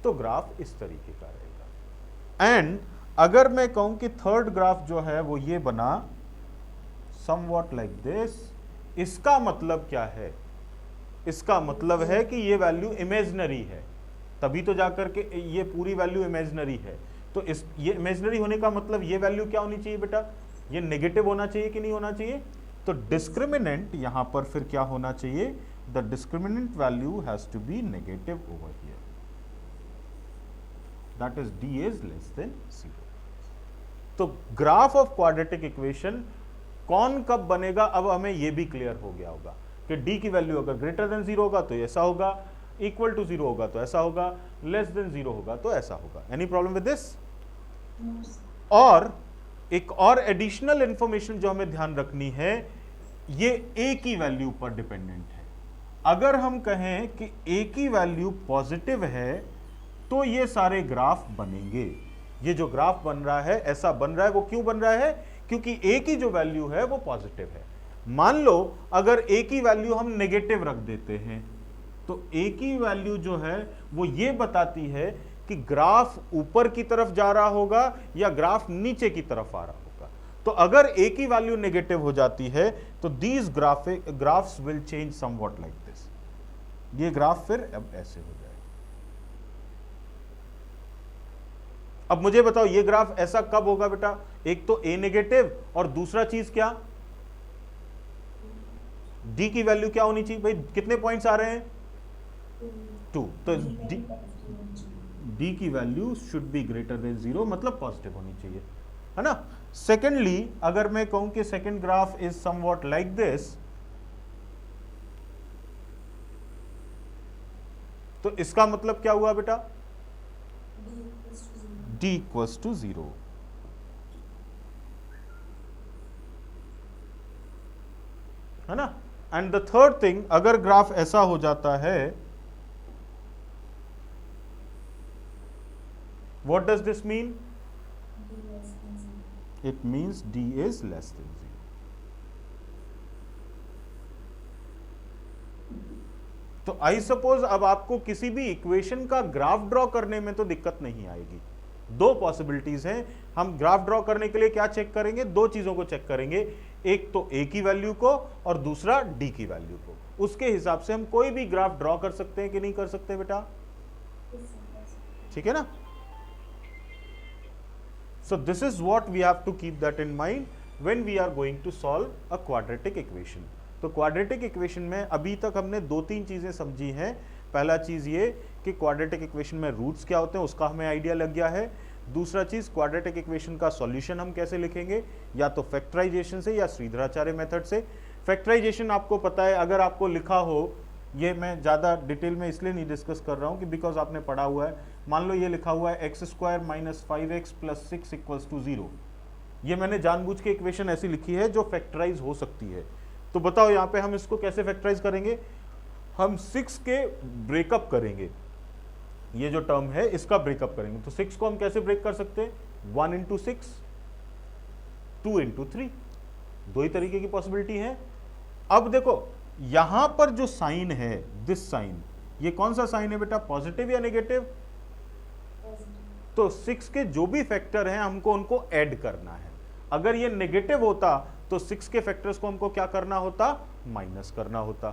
तो ग्राफ इस तरीके का रहेगा। एंड अगर मैं कहूं कि थर्ड ग्राफ जो है वो ये बना समवॉट लाइक दिस, इसका मतलब क्या है? इसका मतलब है कि ये वैल्यू इमेजिनरी है, तभी तो जाकर के ये पूरी वैल्यू इमेजिनरी है। तो इस ये इमेजिनरी होने का मतलब ये वैल्यू क्या होनी चाहिए बेटा? ये नेगेटिव होना चाहिए कि नहीं होना चाहिए? तो डिस्क्रिमिनेंट यहां पर फिर क्या होना चाहिए? The discriminant value has to be negative over here, that is d is less than 0। तो ग्राफ ऑफ क्वाड्रेटिक इक्वेशन कौन कब बनेगा, अब हमें यह भी क्लियर हो गया होगा कि d की वैल्यू अगर ग्रेटर देन 0 होगा तो ऐसा होगा, इक्वल टू 0 होगा तो ऐसा होगा, लेस देन 0 होगा तो ऐसा होगा। Any problem with this? और एक और एडिशनल इंफॉर्मेशन जो हमें ध्यान रखनी है, ये a की वैल्यू पर डिपेंडेंट है। अगर हम कहें कि a की वैल्यू पॉजिटिव है तो ये सारे ग्राफ बनेंगे। ये जो ग्राफ बन रहा है, ऐसा बन रहा है, वो क्यों बन रहा है? क्योंकि a की जो वैल्यू है वो पॉजिटिव है। मान लो अगर a की वैल्यू हम नेगेटिव रख देते हैं, तो a की वैल्यू जो है वो ये बताती है कि ग्राफ ऊपर की तरफ जा रहा होगा या ग्राफ नीचे की तरफ आ रहा होगा। तो अगर a की वैल्यू नेगेटिव हो जाती है तो these graphs will change somewhat like this. ये ग्राफ फिर अब ऐसे हो जाएगा। अब मुझे बताओ ये ग्राफ ऐसा कब होगा बेटा? एक तो a नेगेटिव और दूसरा चीज क्या? d की वैल्यू क्या होनी चाहिए भाई? कितने पॉइंट्स आ रहे हैं? 2। तो d की value should be greater than 0, मतलब पॉजिटिव होनी चाहिए, है ना? सेकेंडली, अगर मैं कहूं कि second graph is somewhat like this, तो इसका मतलब क्या हुआ बेटा? d equals to 0। है ना? एंड द थर्ड थिंग, अगर ग्राफ ऐसा हो जाता है, what does this mean? It means d is less than 0। तो आई सपोज अब आपको किसी भी इक्वेशन का ग्राफ ड्रॉ करने में तो दिक्कत नहीं आएगी। 2 पॉसिबिलिटीज हैं। हम ग्राफ ड्रॉ करने के लिए क्या चेक करेंगे? 2 चीजों को चेक करेंगे, एक तो a की वैल्यू को और दूसरा d की वैल्यू को। उसके हिसाब से हम कोई भी ग्राफ ड्रॉ कर सकते हैं कि नहीं कर सकते बेटा? ठीक है ना? So this is what we have to keep that in mind when we are going to solve a quadratic equation. तो क्वाड्रेटिक इक्वेशन में अभी तक हमने 2-3 चीजें समझी हैं। पहला चीज ये कि क्वाड्रेटिक इक्वेशन में रूट्स क्या होते हैं उसका हमें आइडिया लग गया है। दूसरा चीज क्वाड्रेटिक इक्वेशन का सॉल्यूशन हम कैसे लिखेंगे, या तो फैक्टराइजेशन से या श्रीधराचार्य मेथड से। फैक्टराइजेशन आपको पता है, अगर आपको लिखा हो, ये मैं ज़्यादा डिटेल में इसलिए नहीं डिस्कस कर रहा हूँ कि बिकॉज आपने पढ़ा हुआ है। मान लो ये लिखा हुआ है x² - 5x + 6 = 0। ये मैंने जानबूझ के इक्वेशन ऐसी लिखी है जो फैक्टराइज हो सकती है। तो बताओ यहाँ पे हम इसको कैसे फैक्टराइज करेंगे। हम 6 के ब्रेकअप करेंगे, ये जो टर्म है इसका ब्रेकअप करेंगे। तो 6 को हम कैसे ब्रेक कर सकते हैं, 1 × 6, 2 × 3, दो ही तरीके की पॉसिबिलिटी है। अब देखो यहां पर जो साइन है, दिस साइन, ये कौन सा साइन है बेटा, पॉजिटिव या नेगेटिव। तो 6 के जो भी फैक्टर हैं हमको उनको ऐड करना है। अगर ये नेगेटिव होता तो 6 के फैक्टर्स को हमको क्या करना होता, माइनस करना होता।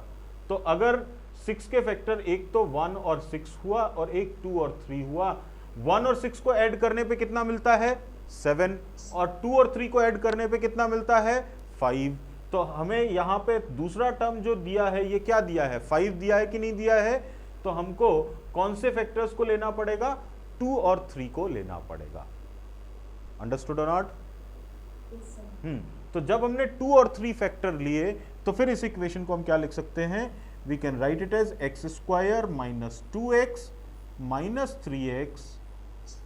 तो अगर 6 के फैक्टर एक तो 1 और 6 हुआ और एक 2 और 3 हुआ, 1 और 6 को ऐड करने पे कितना मिलता है, 7, और 2 और 3 को ऐड करने पे कितना मिलता है, 5। तो हमें यहाँ पे दूसरा टर्म जो दिया है ये क्या दिया है, 5 दिया है कि नहीं दिया है। तो हमको कौन से फैक्टर्स को लेना पड़ेगा, 2 और 3 को लेना पड़ेगा। Understood or not. तो जब हमने 2 और 3 फैक्टर लिए तो फिर इस इक्वेशन को हम क्या लिख सकते हैं, we can write it as x² - 2x - 3x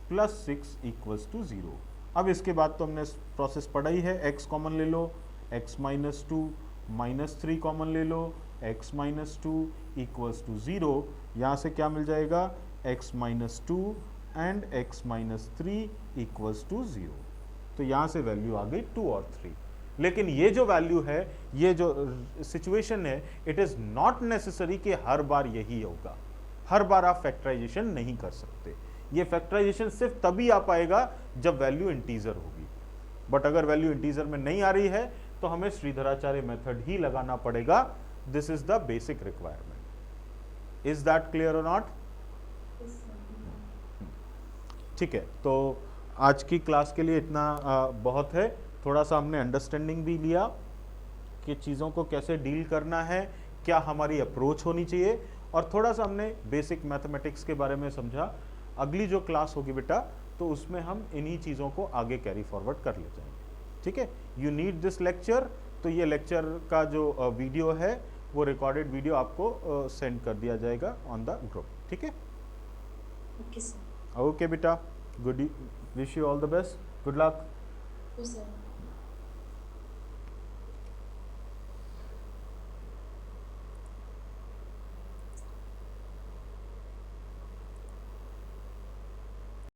+ 6 = 0। अब इसके बाद तो हमने प्रोसेस पढ़ा ही है, x कॉमन ले लो, x - 2 - 3 कॉमन ले लो, x - 2 = 0। यहाँ से क्या मिल जाएगा, x - 2 एंड x - 3 = 0। तो यहाँ से वैल्यू आ गई 2 और 3। लेकिन ये जो वैल्यू है, ये जो सिचुएशन है, इट इज़ नॉट नेसेसरी कि हर बार यही होगा। हर बार आप फैक्टराइजेशन नहीं कर सकते। ये फैक्टराइजेशन सिर्फ तभी आ पाएगा जब वैल्यू इंटीजर होगी। बट अगर वैल्यू इंटीजर में नहीं आ रही है तो हमें श्रीधराचार्य मेथड ही लगाना पड़ेगा। This is the basic requirement. Is that clear और नॉट। ठीक है, तो आज की क्लास के लिए इतना बहुत है। थोड़ा सा हमने अंडरस्टैंडिंग भी लिया कि चीज़ों को कैसे डील करना है, क्या हमारी अप्रोच होनी चाहिए, और थोड़ा सा हमने बेसिक मैथमेटिक्स के बारे में समझा। अगली जो क्लास होगी बेटा, तो उसमें हम इन्हीं चीज़ों को आगे कैरी फॉरवर्ड कर ले जाएंगे। ठीक है, यू नीड दिस लेक्चर। तो ये लेक्चर का जो वीडियो है वो रिकॉर्डेड वीडियो आपको सेंड कर दिया जाएगा ऑन द ग्रुप। ठीक है, ओके सर। ओके बेटा, good, wish you all the best, good luck. Sir.